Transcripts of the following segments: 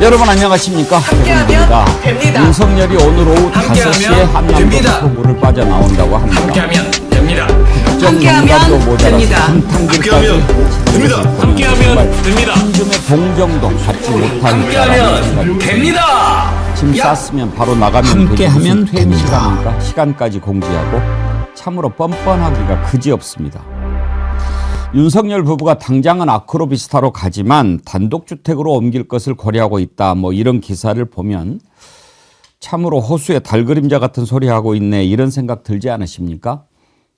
여러분 안녕하십니까? 함께하면 됩니다. 윤석열이 오늘 오후 함께하면 5시에 됩니다. 한남동에서 물을 빠져나온다고 합니다. 함께하면 됩니다. 정감도 모자라서 됩니다. 한탕길까지 함께하면 됩니다. 함께하면 됩니다. 한 줌의 봉정도 받지 못할 함께하면 됩니다. 짐 쌌으면 바로 나가면 함께하면 됩니다. 시간이니까 시간까지 공지하고 참으로 뻔뻔하기가 그지없습니다. 윤석열 부부가 당장은 아크로비스타로 가지만 단독주택으로 옮길 것을 고려하고 있다. 뭐 이런 기사를 보면 참으로 호수에 달그림자 같은 소리 하고 있네 이런 생각 들지 않으십니까?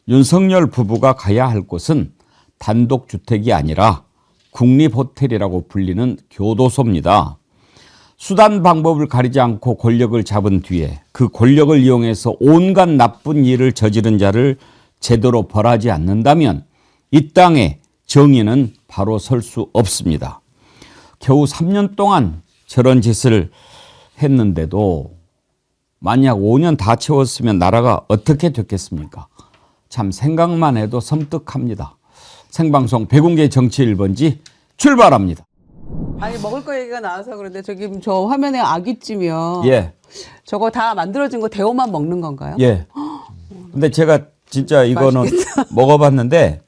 윤석열 부부가 가야 할 곳은 단독주택이 아니라 국립호텔이라고 불리는 교도소입니다. 수단 방법을 가리지 않고 권력을 잡은 뒤에 그 권력을 이용해서 온갖 나쁜 일을 저지른 자를 제대로 벌하지 않는다면 이 땅에 정의는 바로 설 수 없습니다. 겨우 3년 동안 저런 짓을 했는데도 만약 5년 다 채웠으면 나라가 어떻게 됐겠습니까? 참 생각만 해도 섬뜩합니다. 생방송 백운계 정치 1번지 출발합니다. 아니 먹을 거 얘기가 나와서 그런데 저기 저 화면에 아귀찜이요. 예, 저거 다 만들어진 거 데워만 먹는 건가요? 예. 근데 제가 진짜 이거는 맛있겠다. 먹어봤는데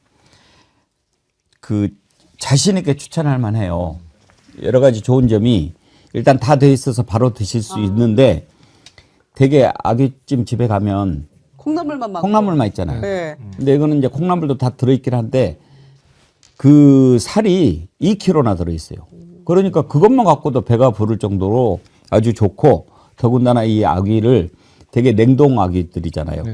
그 자신 있게 추천할 만해요. 여러 가지 좋은 점이 일단 다 돼 있어서 바로 드실 수 있는데 되게 아귀찜 집에 가면 콩나물만 막. 콩나물만 있잖아요. 네. 근데 이거는 이제 콩나물도 다 들어있긴 한데 그 살이 2kg나 들어있어요. 그러니까 그것만 갖고도 배가 부를 정도로 아주 좋고 더군다나 이 아귀를 되게 냉동 아귀들이잖아요.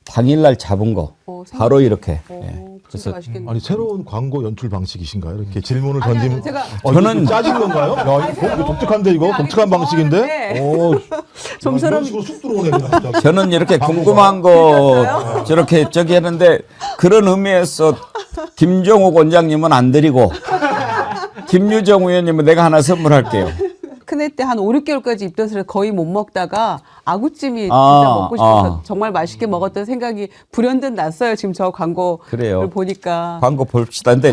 당일날 잡은 거 바로 이렇게. 예. 그래서 맛있겠네. 아니 새로운 광고 연출 방식이신가요? 이렇게 질문을 아니, 던지면 제가 저는 짜진 건가요? 야, 이거 독특한데 이거 독특한 방식인데. 네. 오, 좀처럼 이런 식으로 쑥 들어오네 갑자기. 저는 이렇게 궁금한 거 저렇게 저기 하는데 그런 의미에서 김종욱 원장님은 안 드리고 김유정 의원님은 내가 하나 선물할게요. 큰애 때 한 5, 6개월까지 입덧을 거의 못 먹다가 아구찜이 진짜 아, 먹고 싶어서 아. 정말 맛있게 먹었던 생각이 불현듯 났어요. 지금 저 광고를 그래요. 보니까. 광고 봅시다. 근데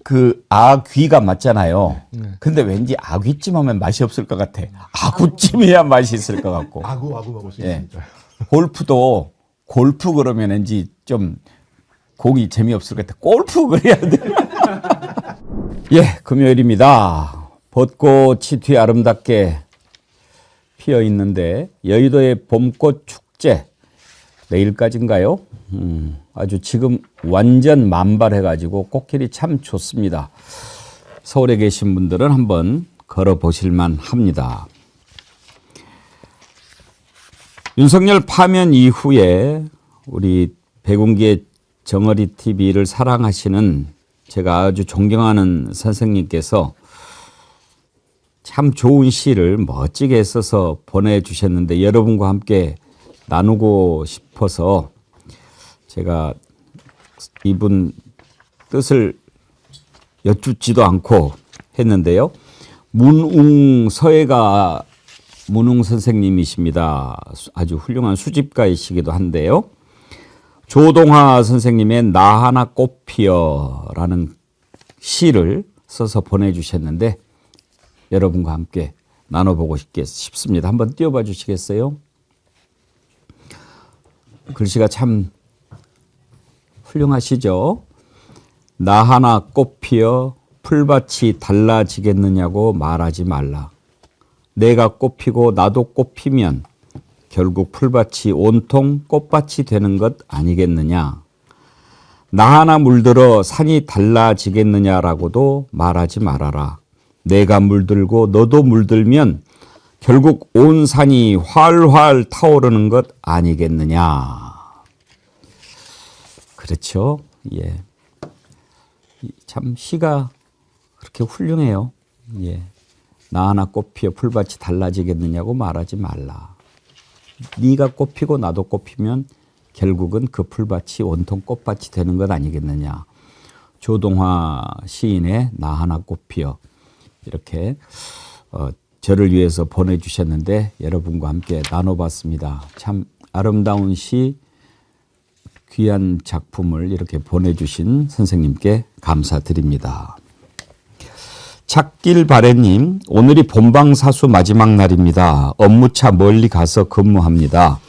그 아귀가 맞잖아요. 근데 왠지 아귀찜 하면 맛이 없을 것 같아. 아구찜이야 맛이 있을 것 같고. 아구 먹을 수 예. 있습니다. 골프도 골프 그러면 왠지 좀 공이 재미없을 것 같아. 골프 그래야 돼. 예, 금요일입니다. 벚꽃이 뒤 아름답게 피어 있는데 여의도의 봄꽃 축제 내일까지인가요? 아주 지금 완전 만발해가지고 꽃길이 참 좋습니다. 서울에 계신 분들은 한번 걸어보실만 합니다. 윤석열 파면 이후에 우리 백운기의 정어리 TV를 사랑하시는 제가 아주 존경하는 선생님께서 참 좋은 시를 멋지게 써서 보내주셨는데 여러분과 함께 나누고 싶어서 제가 이분 뜻을 여쭙지도 않고 했는데요. 문웅 서예가 문웅 선생님이십니다. 아주 훌륭한 수집가이시기도 한데요. 조동화 선생님의 나 하나 꽃 피어라는 시를 써서 보내주셨는데 여러분과 함께 나눠보고 싶습니다. 한번 띄워봐 주시겠어요? 글씨가 참 훌륭하시죠? 나 하나 꽃 피어 풀밭이 달라지겠느냐고 말하지 말라. 내가 꽃 피고 나도 꽃 피면 결국 풀밭이 온통 꽃밭이 되는 것 아니겠느냐. 나 하나 물들어 산이 달라지겠느냐라고도 말하지 말아라. 내가 물들고 너도 물들면 결국 온 산이 활활 타오르는 것 아니겠느냐. 그렇죠. 예. 참 시가 그렇게 훌륭해요. 예. 나 하나 꽃 피어 풀밭이 달라지겠느냐고 말하지 말라. 네가 꽃 피고 나도 꽃 피면 결국은 그 풀밭이 온통 꽃밭이 되는 것 아니겠느냐. 조동화 시인의 나 하나 꽃 피어 이렇게 저를 위해서 보내주셨는데 여러분과 함께 나눠봤습니다. 참 아름다운 시, 귀한 작품을 이렇게 보내주신 선생님께 감사드립니다. 찾길바래님, 오늘이 본방사수 마지막 날입니다. 업무차 멀리 가서 근무합니다.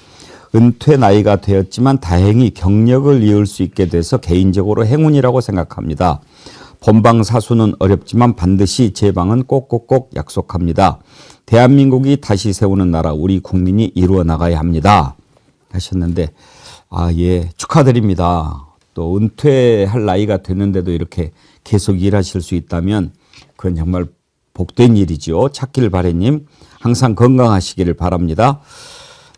은퇴 나이가 되었지만 다행히 경력을 이을 수 있게 돼서 개인적으로 행운이라고 생각합니다. 본방사수는 어렵지만 반드시 제 방은 꼭꼭꼭 약속합니다. 대한민국이 다시 세우는 나라 우리 국민이 이루어 나가야 합니다. 하셨는데 예, 축하드립니다. 또 은퇴할 나이가 됐는데도 이렇게 계속 일하실 수 있다면 그건 정말 복된 일이죠. 찾길바래님 항상 건강하시기를 바랍니다.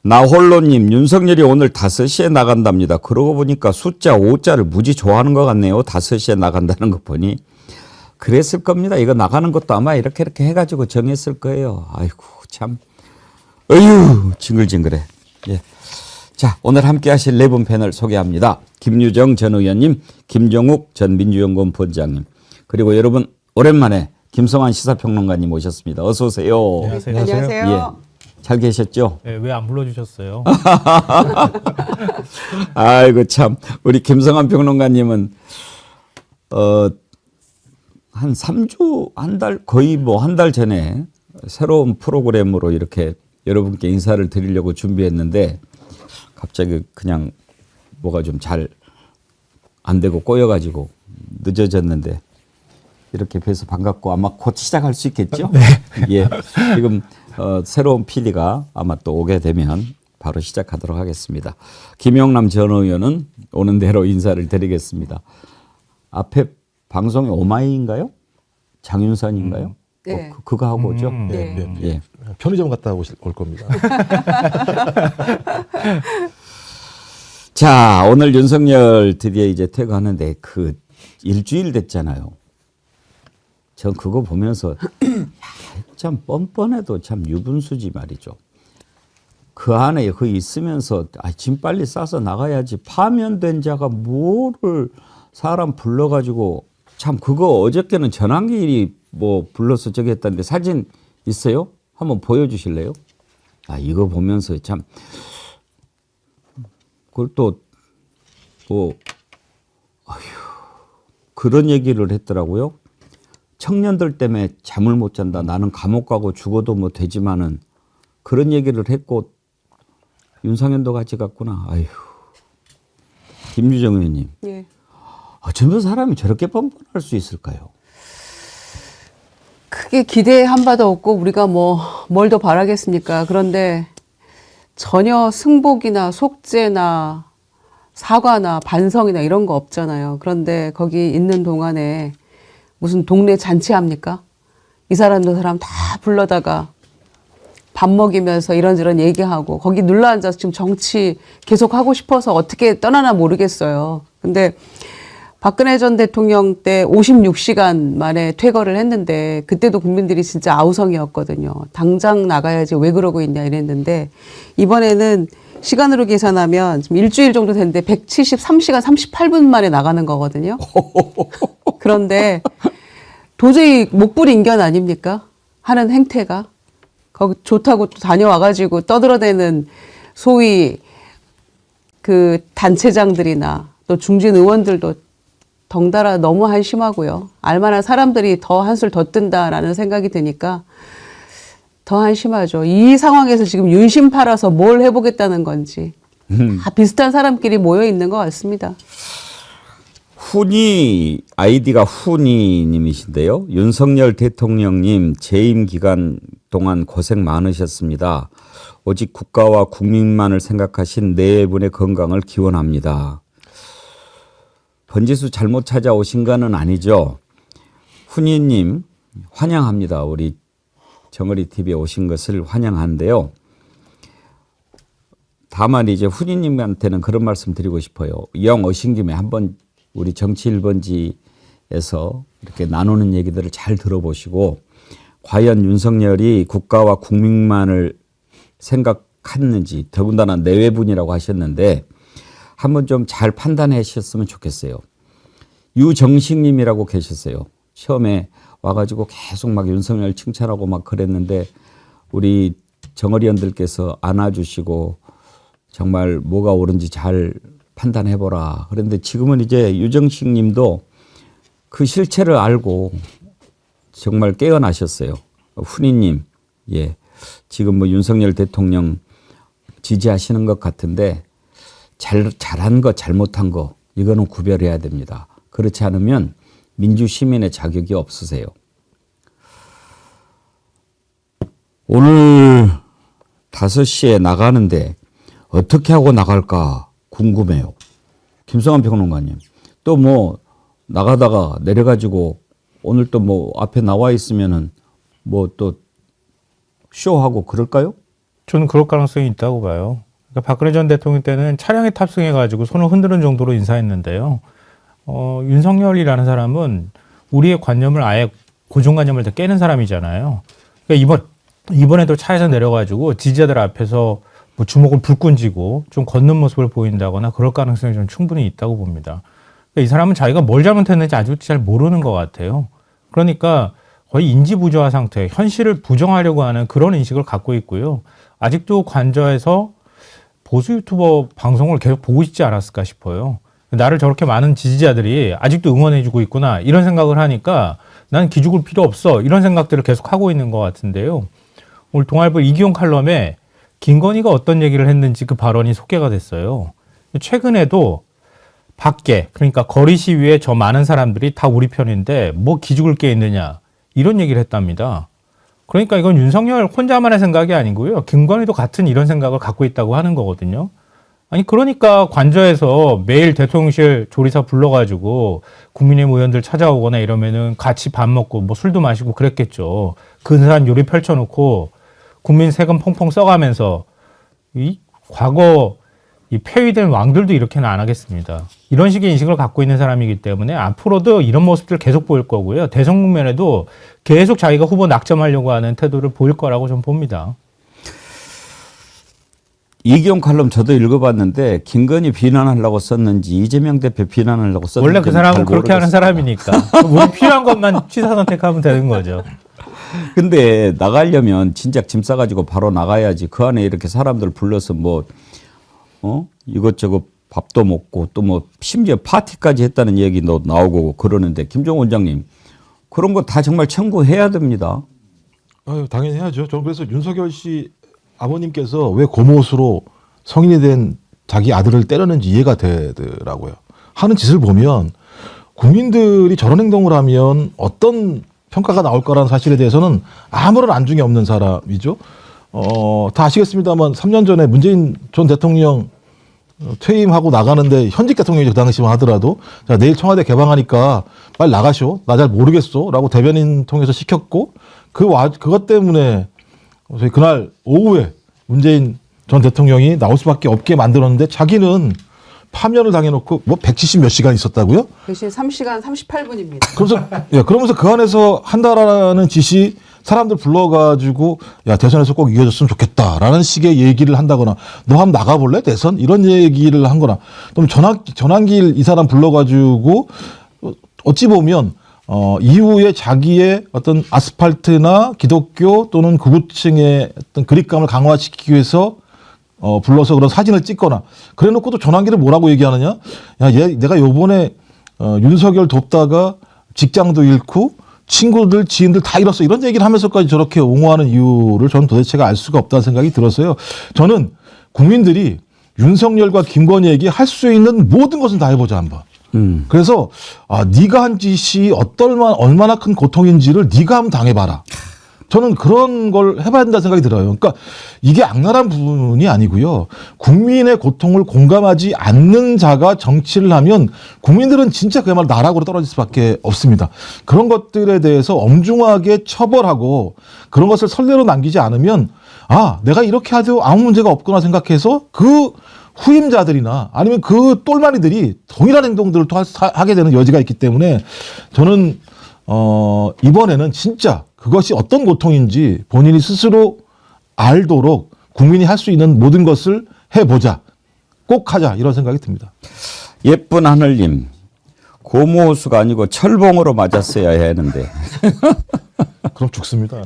나홀로님, 윤석열이 오늘 5시에 나간답니다. 그러고 보니까 숫자 5자를 무지 좋아하는 것 같네요. 5시에 나간다는 거 보니. 그랬을 겁니다. 이거 나가는 것도 아마 이렇게 해가지고 정했을 거예요. 아이고, 참. 어휴, 징글징글해. 예. 자, 오늘 함께 하실 네 분 패널 소개합니다. 김유정 전 의원님, 김종욱 전 민주연구원 본부장님, 그리고 여러분, 오랜만에 김성환 시사평론가님 오셨습니다. 어서 오세요. 안녕하세요. 안녕하세요. 예. 잘 계셨죠? 네, 왜 안 불러주셨어요? 아이고 참 우리 김성환 평론가님은 한 3주 한 달 거의 뭐 한 달 전에 새로운 프로그램으로 이렇게 여러분께 인사를 드리려고 준비했는데 갑자기 그냥 뭐가 좀 잘 안 되고 꼬여가지고 늦어졌는데 이렇게 뵈서 반갑고 아마 곧 시작할 수 있겠죠? 네. 예. 지금 새로운 PD가 아마 또 오게 되면 바로 시작하도록 하겠습니다. 김영남 전 의원은 오는 대로 인사를 드리겠습니다. 앞에 방송이 오마이인가요? 장윤선인가요? 네. 그거 하고 오죠? 네. 예. 편의점 갔다 올 겁니다. 자, 오늘 윤석열 드디어 이제 퇴근하는데 그 일주일 됐잖아요. 전 그거 보면서 참 뻔뻔해도 참 유분수지 말이죠. 그 안에 그 있으면서 짐 빨리 싸서 나가야지 파면된 자가 뭐를 사람 불러가지고 참 그거 어저께는 전환길이 뭐 불러서 저기 했다는데 사진 있어요? 한번 보여주실래요? 이거 보면서 참 그걸 또 뭐 그런 얘기를 했더라고요. 청년들 때문에 잠을 못 잔다. 나는 감옥 가고 죽어도 뭐 되지만은 그런 얘기를 했고 윤상현도 같이 갔구나. 아휴. 김유정 의원님. 예. 어쩌면 사람이 저렇게 뻔뻔할 수 있을까요? 크게 기대한 바도 없고 우리가 뭐 뭘 더 바라겠습니까? 그런데 전혀 승복이나 속죄나 사과나 반성이나 이런 거 없잖아요. 그런데 거기 있는 동안에 무슨 동네 잔치합니까? 이 사람 저 사람 다 불러다가 밥 먹이면서 이런저런 얘기하고 거기 눌러앉아서 지금 정치 계속 하고 싶어서 어떻게 떠나나 모르겠어요. 근데 박근혜 전 대통령 때 56시간 만에 퇴거를 했는데 그때도 국민들이 진짜 아우성이었거든요. 당장 나가야지 왜 그러고 있냐 이랬는데 이번에는 시간으로 계산하면 지금 일주일 정도 됐는데 173시간 38분 만에 나가는 거거든요. 그런데 도저히 목불인견 아닙니까? 하는 행태가. 거기 좋다고 또 다녀와가지고 떠들어대는 소위 그 단체장들이나 또 중진 의원들도 덩달아 너무 한심하고요. 알만한 사람들이 더 한술 더 뜬다라는 생각이 드니까 더 한심하죠. 이 상황에서 지금 윤심 팔아서 뭘 해보겠다는 건지 다 비슷한 사람끼리 모여 있는 것 같습니다. 훈이 아이디가 훈이님이신데요. 윤석열 대통령님 재임 기간 동안 고생 많으셨습니다. 오직 국가와 국민만을 생각하신 네 분의 건강을 기원합니다. 번지수 잘못 찾아오신 거는 아니죠. 훈이님 환영합니다. 우리 정어리 TV에 오신 것을 환영하는데요. 다만 이제 훈이님한테는 그런 말씀 드리고 싶어요. 이왕 오신 김에 한번 우리 정치 1번지에서 이렇게 나누는 얘기들을 잘 들어보시고 과연 윤석열이 국가와 국민만을 생각했는지 더군다나 내외분이라고 하셨는데 한번 좀 잘 판단해 주셨으면 좋겠어요. 유정식님이라고 계셨어요. 처음에 와가지고 계속 막 윤석열 칭찬하고 막 그랬는데 우리 정어리원들께서 안아주시고 정말 뭐가 옳은지 잘 판단해보라. 그런데 지금은 이제 유정식 님도 그 실체를 알고 정말 깨어나셨어요. 훈이님, 예. 지금 뭐 윤석열 대통령 지지하시는 것 같은데 잘한 거, 잘못한 거, 이거는 구별해야 됩니다. 그렇지 않으면 민주시민의 자격이 없으세요. 오늘 5시에 나가는데 어떻게 하고 나갈까 궁금해요. 김성환 평론가님. 또 뭐 나가다가 내려가지고 오늘 또 뭐 앞에 나와 있으면은 뭐 또 쇼하고 그럴까요? 저는 그럴 가능성이 있다고 봐요. 그러니까 박근혜 전 대통령 때는 차량에 탑승해가지고 손을 흔드는 정도로 인사했는데요. 윤석열이라는 사람은 우리의 관념을 아예 고정관념을 다 깨는 사람이잖아요. 그러니까 이번에도 차에서 내려가지고 지지자들 앞에서 뭐 주먹을 불끈 쥐고 좀 걷는 모습을 보인다거나 그럴 가능성이 좀 충분히 있다고 봅니다. 그러니까 이 사람은 자기가 뭘 잘못했는지 아직도 잘 모르는 것 같아요. 그러니까 거의 인지부조화 상태, 현실을 부정하려고 하는 그런 인식을 갖고 있고요. 아직도 관저에서 보수 유튜버 방송을 계속 보고 있지 않았을까 싶어요. 나를 저렇게 많은 지지자들이 아직도 응원해주고 있구나 이런 생각을 하니까 난 기죽을 필요 없어 이런 생각들을 계속 하고 있는 것 같은데요. 오늘 동아일보 이기용 칼럼에 김건희가 어떤 얘기를 했는지 그 발언이 소개가 됐어요. 최근에도 밖에, 그러니까 거리 시위에 저 많은 사람들이 다 우리 편인데 뭐 기죽을 게 있느냐 이런 얘기를 했답니다. 그러니까 이건 윤석열 혼자만의 생각이 아니고요. 김건희도 같은 이런 생각을 갖고 있다고 하는 거거든요. 아니 그러니까 관저에서 매일 대통령실 조리사 불러가지고 국민의힘 의원들 찾아오거나 이러면은 같이 밥 먹고 뭐 술도 마시고 그랬겠죠. 근사한 요리 펼쳐놓고 국민 세금 펑펑 써가면서 이 과거 이 폐위된 왕들도 이렇게는 안 하겠습니다. 이런 식의 인식을 갖고 있는 사람이기 때문에 앞으로도 이런 모습들 계속 보일 거고요. 대선 국면에도 계속 자기가 후보 낙점하려고 하는 태도를 보일 거라고 좀 봅니다. 이기용 칼럼 저도 읽어봤는데 김건희 비난하려고 썼는지 이재명 대표 비난하려고 썼는지 원래 그 사람은 잘 그렇게 하는 사람이니까 우리 필요한 것만 취사 선택하면 되는 거죠. 근데 나가려면 진작 짐 싸가지고 바로 나가야지. 그 안에 이렇게 사람들 불러서 뭐 이것저것 밥도 먹고 또 뭐 심지어 파티까지 했다는 얘기도 나오고 그러는데 김종 원장님 그런 거 다 정말 청구해야 됩니다. 아유, 당연히 해야죠. 저는 그래서 윤석열 씨 아버님께서 왜 고모수로 성인이 된 자기 아들을 때렸는지 이해가 되더라고요. 하는 짓을 보면 국민들이 저런 행동을 하면 어떤 평가가 나올 거라는 사실에 대해서는 아무런 안중이 없는 사람이죠. 다 아시겠습니다만 3년 전에 문재인 전 대통령 퇴임하고 나가는데 현직 대통령이 그 당시만 하더라도 자, 내일 청와대 개방하니까 빨리 나가쇼. 나 잘 모르겠어. 라고 대변인 통해서 시켰고 그것 때문에 저희 그날 오후에 문재인 전 대통령이 나올 수밖에 없게 만들었는데 자기는 파면을 당해놓고 뭐 170 몇 시간 있었다고요? 대신 3시간 38분입니다. 그러면서 그 안에서 한다라는 짓이 사람들 불러가지고 야 대선에서 꼭 이겨줬으면 좋겠다라는 식의 얘기를 한다거나 너 한번 나가볼래 대선 이런 얘기를 한거나 또 전환길 이 사람 불러가지고 어찌 보면 이후에 자기의 어떤 아스팔트나 기독교 또는 구구층의 어떤 그립감을 강화시키기 위해서 불러서 그런 사진을 찍거나 그래 놓고 또 전환기를 뭐라고 얘기하느냐 야 내가 요번에 윤석열 돕다가 직장도 잃고 친구들 지인들 다 잃었어 이런 얘기를 하면서까지 저렇게 옹호하는 이유를 저는 도대체가 알 수가 없다는 생각이 들어서요. 저는 국민들이 윤석열과 김건희에게 할 수 있는 모든 것은 다 해보자 한번. 그래서 네가 한 짓이 얼마나 큰 고통인지를 네가 한번 당해봐라. 저는 그런 걸 해봐야 된다는 생각이 들어요. 그러니까 이게 악랄한 부분이 아니고요. 국민의 고통을 공감하지 않는 자가 정치를 하면 국민들은 진짜 그야말로 나락으로 떨어질 수밖에 없습니다. 그런 것들에 대해서 엄중하게 처벌하고 그런 것을 선례로 남기지 않으면 내가 이렇게 해도 아무 문제가 없구나 생각해서 그 후임자들이나 아니면 그 똘마니들이 동일한 행동들을 또 하게 되는 여지가 있기 때문에 저는 이번에는 진짜 그것이 어떤 고통인지 본인이 스스로 알도록 국민이 할 수 있는 모든 것을 해보자. 꼭 하자. 이런 생각이 듭니다. 예쁜 하늘님 고무호수가 아니고 철봉으로 맞았어야 했는데. 그럼 죽습니다.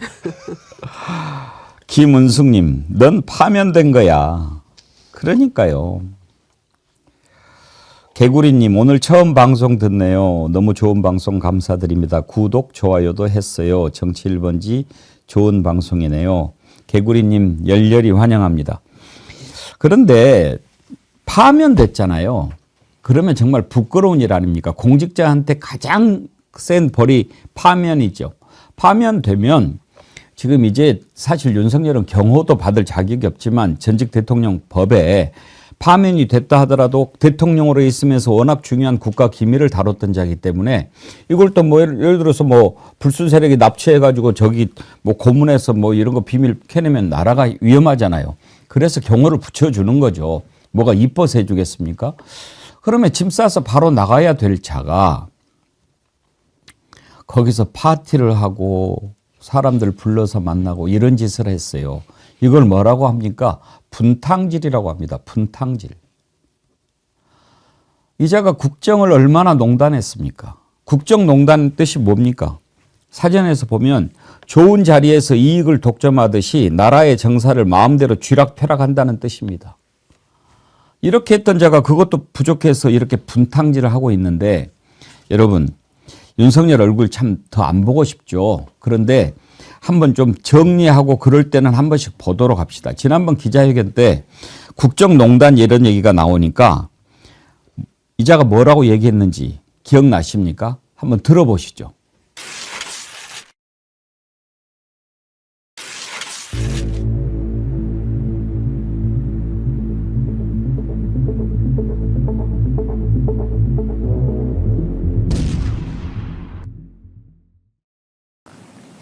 김은숙님 넌 파면된 거야. 그러니까요. 개구리님 오늘 처음 방송 듣네요. 너무 좋은 방송 감사드립니다. 구독, 좋아요도 했어요. 정치 1번지 좋은 방송이네요. 개구리님 열렬히 환영합니다. 그런데 파면됐잖아요. 그러면 정말 부끄러운 일 아닙니까? 공직자한테 가장 센 벌이 파면이죠. 파면되면 지금 이제 사실 윤석열은 경호도 받을 자격이 없지만 전직 대통령 법에 파면이 됐다 하더라도 대통령으로 있으면서 워낙 중요한 국가 기밀을 다뤘던 자이기 때문에 이걸 또 뭐 예를 들어서 뭐 불순 세력이 납치해가지고 저기 뭐 고문해서 뭐 이런 거 비밀 캐내면 나라가 위험하잖아요. 그래서 경호를 붙여주는 거죠. 뭐가 이뻐서 해주겠습니까? 그러면 짐 싸서 바로 나가야 될 자가 거기서 파티를 하고 사람들 불러서 만나고 이런 짓을 했어요. 이걸 뭐라고 합니까? 분탕질이라고 합니다. 분탕질. 이자가 국정을 얼마나 농단했습니까? 국정농단 뜻이 뭡니까? 사전에서 보면 좋은 자리에서 이익을 독점하듯이 나라의 정사를 마음대로 쥐락펴락한다는 뜻입니다. 이렇게 했던 자가 그것도 부족해서 이렇게 분탕질을 하고 있는데 여러분 윤석열 얼굴 참 더 안 보고 싶죠. 그런데 한번 좀 정리하고 그럴 때는 한 번씩 보도록 합시다. 지난번 기자회견 때 국정농단 이런 얘기가 나오니까 이자가 뭐라고 얘기했는지 기억나십니까? 한번 들어보시죠.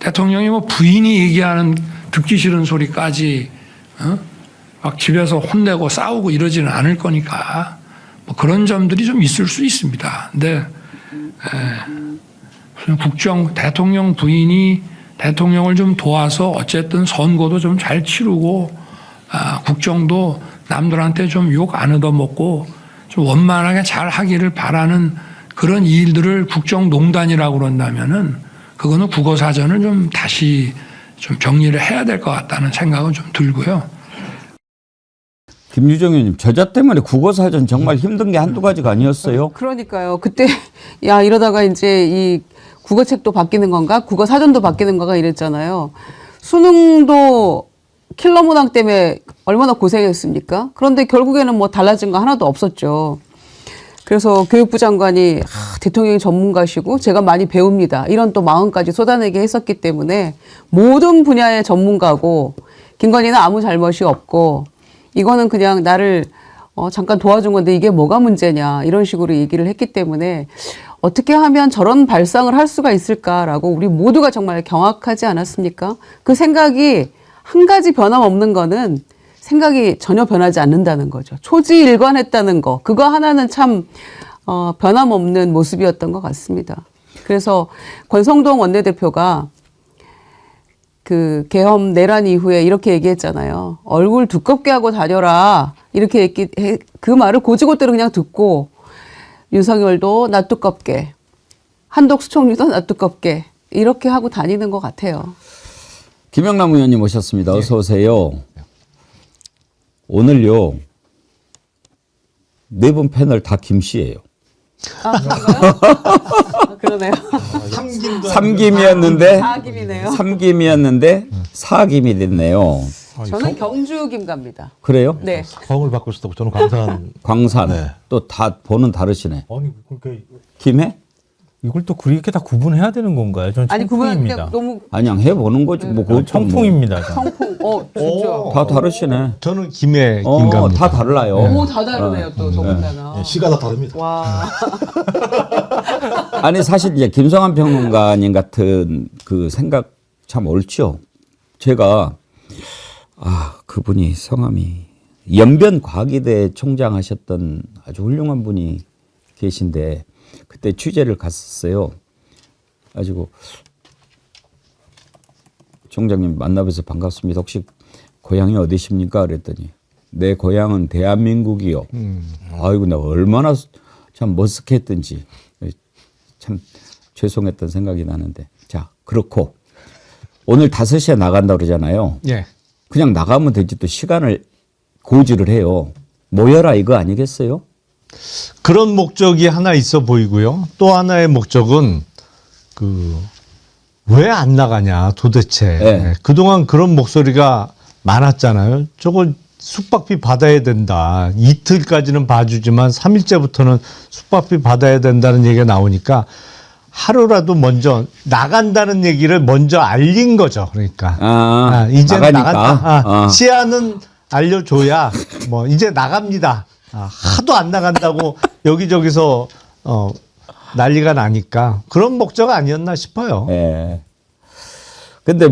대통령이 뭐 부인이 얘기하는 듣기 싫은 소리까지 막 집에서 혼내고 싸우고 이러지는 않을 거니까 뭐 그런 점들이 좀 있을 수 있습니다. 근데 무슨 대통령 부인이 대통령을 좀 도와서 어쨌든 선거도 좀 잘 치르고 국정도 남들한테 좀 욕 안 얻어먹고 좀 원만하게 잘 하기를 바라는 그런 일들을 국정농단이라고 그런다면은 그거는 국어사전을 좀 다시 좀 정리를 해야 될 것 같다는 생각은 좀 들고요. 김유정 의원님, 저자 때문에 국어사전 정말 힘든 게 한두 가지가 아니었어요? 그러니까요. 그때 야 이러다가 이제 이 국어책도 바뀌는 건가? 국어사전도 바뀌는 건가 이랬잖아요. 수능도 킬러 문항 때문에 얼마나 고생했습니까? 그런데 결국에는 뭐 달라진 거 하나도 없었죠. 그래서 교육부 장관이 대통령이 전문가시고 제가 많이 배웁니다. 이런 또 마음까지 쏟아내게 했었기 때문에 모든 분야의 전문가고 김건희는 아무 잘못이 없고 이거는 그냥 나를 잠깐 도와준 건데 이게 뭐가 문제냐 이런 식으로 얘기를 했기 때문에 어떻게 하면 저런 발상을 할 수가 있을까라고 우리 모두가 정말 경악하지 않았습니까? 그 생각이 한 가지 변함없는 거는 생각이 전혀 변하지 않는다는 거죠. 초지일관했다는 거. 그거 하나는 참 변함없는 모습이었던 것 같습니다. 그래서 권성동 원내대표가 그 계엄 내란 이후에 이렇게 얘기했잖아요. 얼굴 두껍게 하고 다녀라. 이렇게 그 말을 고지고대로 그냥 듣고 윤석열도 나 두껍게, 한덕수 총리도 나 두껍게 이렇게 하고 다니는 것 같아요. 김영남 의원님 오셨습니다. 어서 오세요. 오늘요, 네 분 패널 다 김 씨예요. 아, 그러네요. 삼김이었는데, 사김이네요. 삼김이었는데, 사김이 됐네요. 저는 경주 김갑니다. 그래요? 네. 성을 바꿀 수도 없고 저는 광산. 광산. 네. 또 다 보는 다르시네. 아니 그러니까 김해? 이걸 또 그렇게 다 구분해야 되는 건가요? 전 아니 그분 청풍입니다. 너무 그냥 해보는 거지. 뭐, 그거 청풍입니다. 저는. 성풍. 진짜. 다 다르시네. 저는 김해 김갑니다. 다 달라요. 오, 다 다르네요, 또, 더군다나. 예, 시가 다 다릅니다. 와. 아니, 사실 이제 김성한 평론가님 같은 그 생각 참 옳죠. 제가, 그분이 성함이 연변과기대 총장 하셨던 아주 훌륭한 분이 계신데, 그때 취재를 갔었어요. 가지고, 총장님 만나뵈서 반갑습니다. 혹시 고향이 어디십니까? 그랬더니 내 고향은 대한민국이요. 아이고 내가 얼마나 참 머쓱했던지 참 죄송했던 생각이 나는데 자 그렇고 오늘 5시에 나간다 그러잖아요. 예. 그냥 나가면 되지 또 시간을 고지를 해요. 모여라 이거 아니겠어요? 그런 목적이 하나 있어 보이고요. 또 하나의 목적은 왜 안 나가냐 도대체. 네. 그동안 그런 목소리가 많았잖아요. 저걸 숙박비 받아야 된다. 이틀까지는 봐주지만 3일째부터는 숙박비 받아야 된다는 얘기가 나오니까 하루라도 먼저 나간다는 얘기를 먼저 알린 거죠. 그러니까 이제 나간다. 시야는 알려줘야 뭐 이제 나갑니다. 하도 안 나간다고 여기저기서 난리가 나니까 그런 목적 아니었나 싶어요. 예. 근데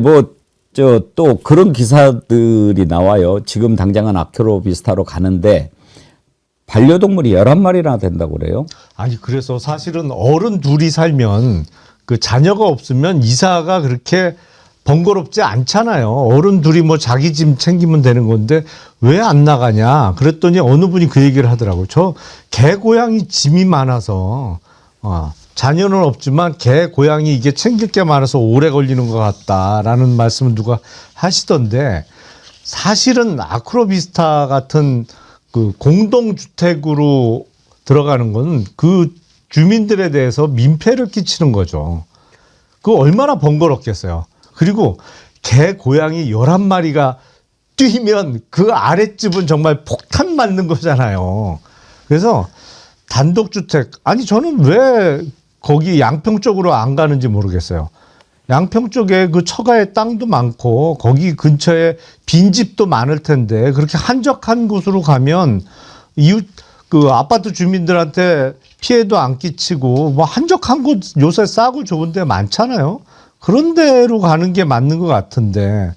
또 그런 기사들이 나와요. 지금 당장은 아크로비스타로 가는데 반려동물이 11마리나 된다고 그래요. 아니 그래서 사실은 어른 둘이 살면 그 자녀가 없으면 이사가 그렇게 번거롭지 않잖아요. 어른 둘이 뭐 자기 짐 챙기면 되는 건데 왜 안 나가냐 그랬더니 어느 분이 그 얘기를 하더라고요. 저 개 고양이 짐이 많아서 자녀는 없지만 개 고양이 이게 챙길 게 많아서 오래 걸리는 것 같다라는 말씀을 누가 하시던데 사실은 아크로비스타 같은 그 공동주택으로 들어가는 건 그 주민들에 대해서 민폐를 끼치는 거죠. 그 얼마나 번거롭겠어요. 그리고 개, 고양이 11마리가 뛰면 그 아랫집은 정말 폭탄 맞는 거잖아요. 그래서 단독주택, 아니 저는 왜 거기 양평 쪽으로 안 가는지 모르겠어요. 양평 쪽에 그 처가에 땅도 많고 거기 근처에 빈집도 많을 텐데 그렇게 한적한 곳으로 가면 이웃 그 아파트 주민들한테 피해도 안 끼치고 뭐 한적한 곳 요새 싸고 좋은 데 많잖아요. 그런 데로 가는 게 맞는 것 같은데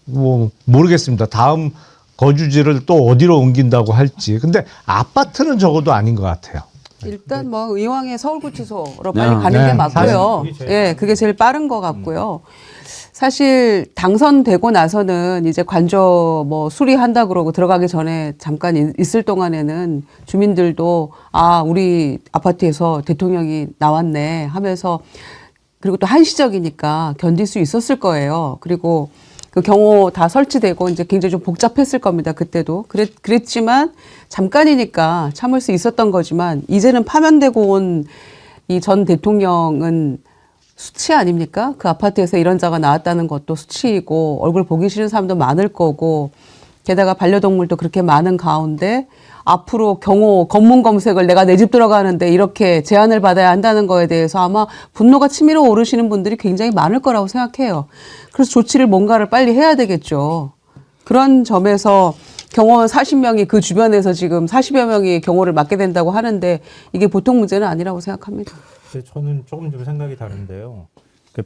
뭐 모르겠습니다. 다음 거주지를 또 어디로 옮긴다고 할지. 근데 아파트는 적어도 아닌 것 같아요. 일단 뭐 이왕에 서울구치소로 빨리 가는 네, 게 맞고요. 예, 그게 제일 빠른 것 같고요. 사실 당선되고 나서는 이제 관저 뭐 수리한다 그러고 들어가기 전에 잠깐 있을 동안에는 주민들도 우리 아파트에서 대통령이 나왔네 하면서 그리고 또 한시적이니까 견딜 수 있었을 거예요. 그리고 그 경호 다 설치되고 이제 굉장히 좀 복잡했을 겁니다. 그때도. 그랬지만 잠깐이니까 참을 수 있었던 거지만 이제는 파면되고 온 이 전 대통령은 수치 아닙니까? 그 아파트에서 이런 자가 나왔다는 것도 수치이고 얼굴 보기 싫은 사람도 많을 거고 게다가 반려동물도 그렇게 많은 가운데 앞으로 경호 검문 검색을 내가 내 집 들어가는데 이렇게 제한을 받아야 한다는 거에 대해서 아마 분노가 치밀어 오르시는 분들이 굉장히 많을 거라고 생각해요. 그래서 조치를 뭔가를 빨리 해야 되겠죠. 그런 점에서 경호원 40명이 그 주변에서 지금 40여 명이 경호를 맡게 된다고 하는데 이게 보통 문제는 아니라고 생각합니다. 저는 조금 좀 생각이 다른데요.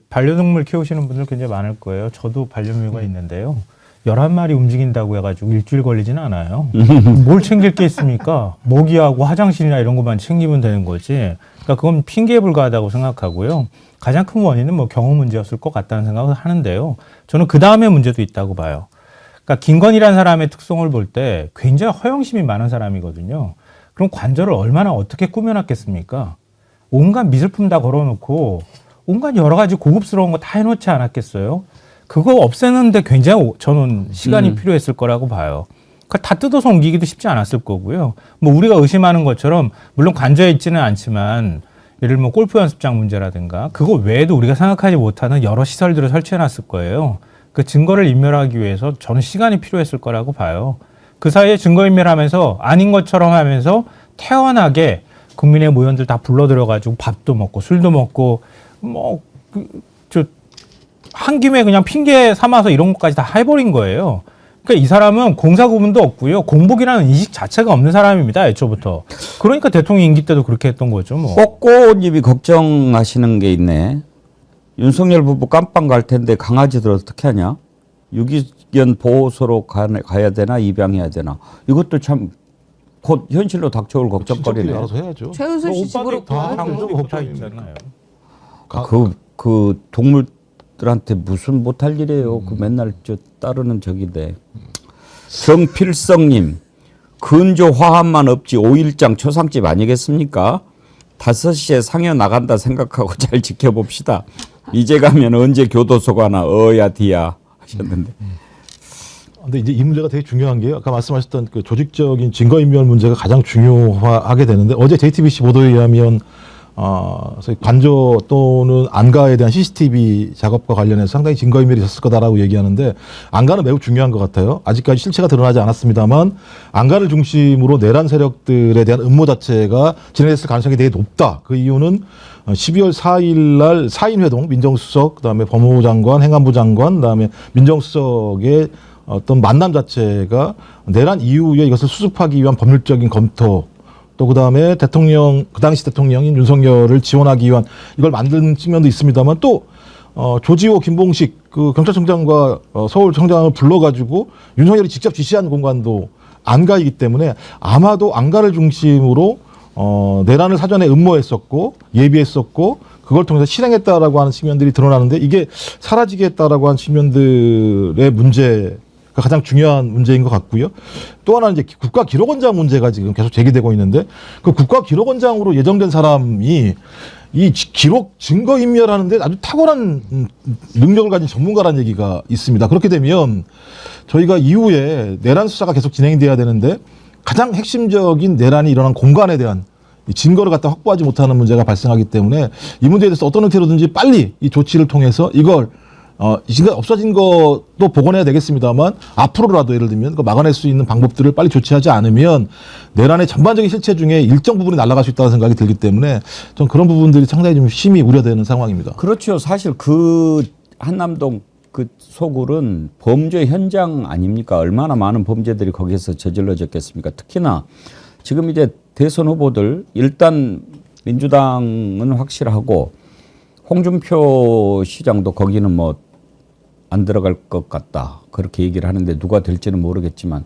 반려동물 키우시는 분들 굉장히 많을 거예요. 저도 반려묘가 있는데요. 11마리 움직인다고 해가지고 일주일 걸리지는 않아요. 뭘 챙길 게 있습니까? 먹이하고 화장실이나 이런 것만 챙기면 되는 거지. 그러니까 그건 핑계에 불과하다고 생각하고요. 가장 큰 원인은 뭐 경호 문제였을 것 같다는 생각을 하는데요. 저는 그 다음에 문제도 있다고 봐요. 그러니까 김건희라는 사람의 특성을 볼 때 굉장히 허영심이 많은 사람이거든요. 그럼 관저를 얼마나 어떻게 꾸며놨겠습니까? 온갖 미술품 다 걸어놓고 온갖 여러 가지 고급스러운 거 다 해놓지 않았겠어요? 그거 없애는데 굉장히 저는 시간이 필요했을 거라고 봐요. 그러니까 다 뜯어서 옮기기도 쉽지 않았을 거고요. 뭐 우리가 의심하는 것처럼 물론 관저에 있지는 않지만 예를 들면 골프 연습장 문제라든가 그거 외에도 우리가 생각하지 못하는 여러 시설들을 설치해놨을 거예요. 그 증거를 인멸하기 위해서 저는 시간이 필요했을 거라고 봐요. 그 사이에 증거인멸하면서 아닌 것처럼 하면서 태연하게 국민의힘 의원들 다 불러들여가지고 밥도 먹고 술도 먹고 한 김에 그냥 핑계 삼아서 이런 것까지 다 해버린 거예요. 그러니까 이 사람은 공사 구분도 없고요. 공복이라는 인식 자체가 없는 사람입니다. 애초부터. 그러니까 대통령 임기 때도 그렇게 했던 거죠. 뭐. 꼬꼬님이 걱정하시는 게 있네. 윤석열 부부 깜빵 갈 텐데 강아지들 어떻게 하냐? 유기견 보호소로 가야 되나 입양해야 되나? 이것도 참 곧 현실로 닥쳐올 걱정거리네. 알아서 해야죠. 최은순 씨 집으로 다 있잖아요. 그 동물들한테 무슨 못할 일이에요. 그 맨날 따르는 적인데. 정필성님, 근조 화합만 없지 5일장 초상집 아니겠습니까? 5시에 상여 나간다 생각하고 잘 지켜봅시다. 이제 가면 언제 교도소 가나 어야 디야 하셨는데. 근데 이제 이 문제가 되게 중요한 게요. 아까 말씀하셨던 그 조직적인 증거인멸 문제가 가장 중요하게 되는데 어제 JTBC 보도에 의하면 소위 관저 또는 안가에 대한 CCTV 작업과 관련해서 상당히 증거인멸이 있었을 거다라고 얘기하는데 안가는 매우 중요한 것 같아요. 아직까지 실체가 드러나지 않았습니다만 안가를 중심으로 내란 세력들에 대한 음모 자체가 진행됐을 가능성이 되게 높다. 그 이유는 12월 4일 날 4인 회동 민정수석 그다음에 법무부 장관, 행안부 장관, 그다음에 민정수석의 어떤 만남 자체가 내란 이후에 이것을 수습하기 위한 법률적인 검토 또 그다음에 대통령 그 당시 대통령인 윤석열을 지원하기 위한 이걸 만든 측면도 있습니다만 또 조지호 김봉식 그 경찰청장과 서울청장을 불러가지고 윤석열이 직접 지시한 공간도 안가이기 때문에 아마도 안가를 중심으로 내란을 사전에 음모했었고 예비했었고 그걸 통해서 실행했다라고 하는 측면들이 드러나는데 이게 사라지겠다라고 하는 측면들의 문제가 가장 중요한 문제인 것 같고요. 또 하나는 이제 국가기록원장 문제가 지금 계속 제기되고 있는데 그 국가기록원장으로 예정된 사람이 이 기록 증거인멸하는데 아주 탁월한 능력을 가진 전문가라는 얘기가 있습니다. 그렇게 되면 저희가 이후에 내란 수사가 계속 진행돼야 되는데 가장 핵심적인 내란이 일어난 공간에 대한 증거를 갖다 확보하지 못하는 문제가 발생하기 때문에 이 문제에 대해서 어떤 형태로든지 빨리 이 조치를 통해서 이걸 지금 없어진 것도 복원해야 되겠습니다만 앞으로라도 예를 들면 그거 막아낼 수 있는 방법들을 빨리 조치하지 않으면 내란의 전반적인 실체 중에 일정 부분이 날아갈 수 있다는 생각이 들기 때문에 좀 그런 부분들이 상당히 좀 심히 우려되는 상황입니다. 그렇죠. 사실 그 한남동 그 소굴은 범죄 현장 아닙니까? 얼마나 많은 범죄들이 거기에서 저질러졌겠습니까? 특히나 지금 이제 대선 후보들 일단 민주당은 확실하고 홍준표 시장도 거기는 뭐 안 들어갈 것 같다. 그렇게 얘기를 하는데 누가 될지는 모르겠지만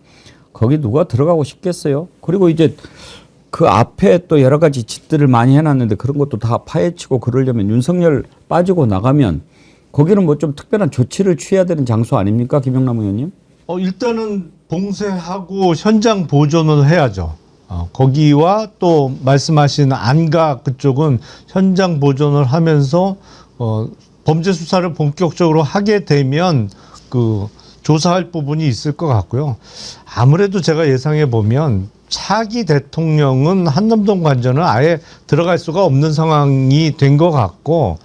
거기 누가 들어가고 싶겠어요? 그리고 이제 그 앞에 또 여러 가지 짓들을 많이 해놨는데 그런 것도 다 파헤치고 그러려면 윤석열 빠지고 나가면 거기는 뭐 좀 특별한 조치를 취해야 되는 장소 아닙니까? 김영남 의원님? 일단은 봉쇄하고 현장 보존을 해야죠. 거기와 또 말씀하신 안가 그쪽은 현장 보존을 하면서 범죄 수사를 본격적으로 하게 되면 그 조사할 부분이 있을 것 같고요. 아무래도 제가 예상해 보면 차기 대통령은 한남동 관저는 아예 들어갈 수가 없는 상황이 된 것 같고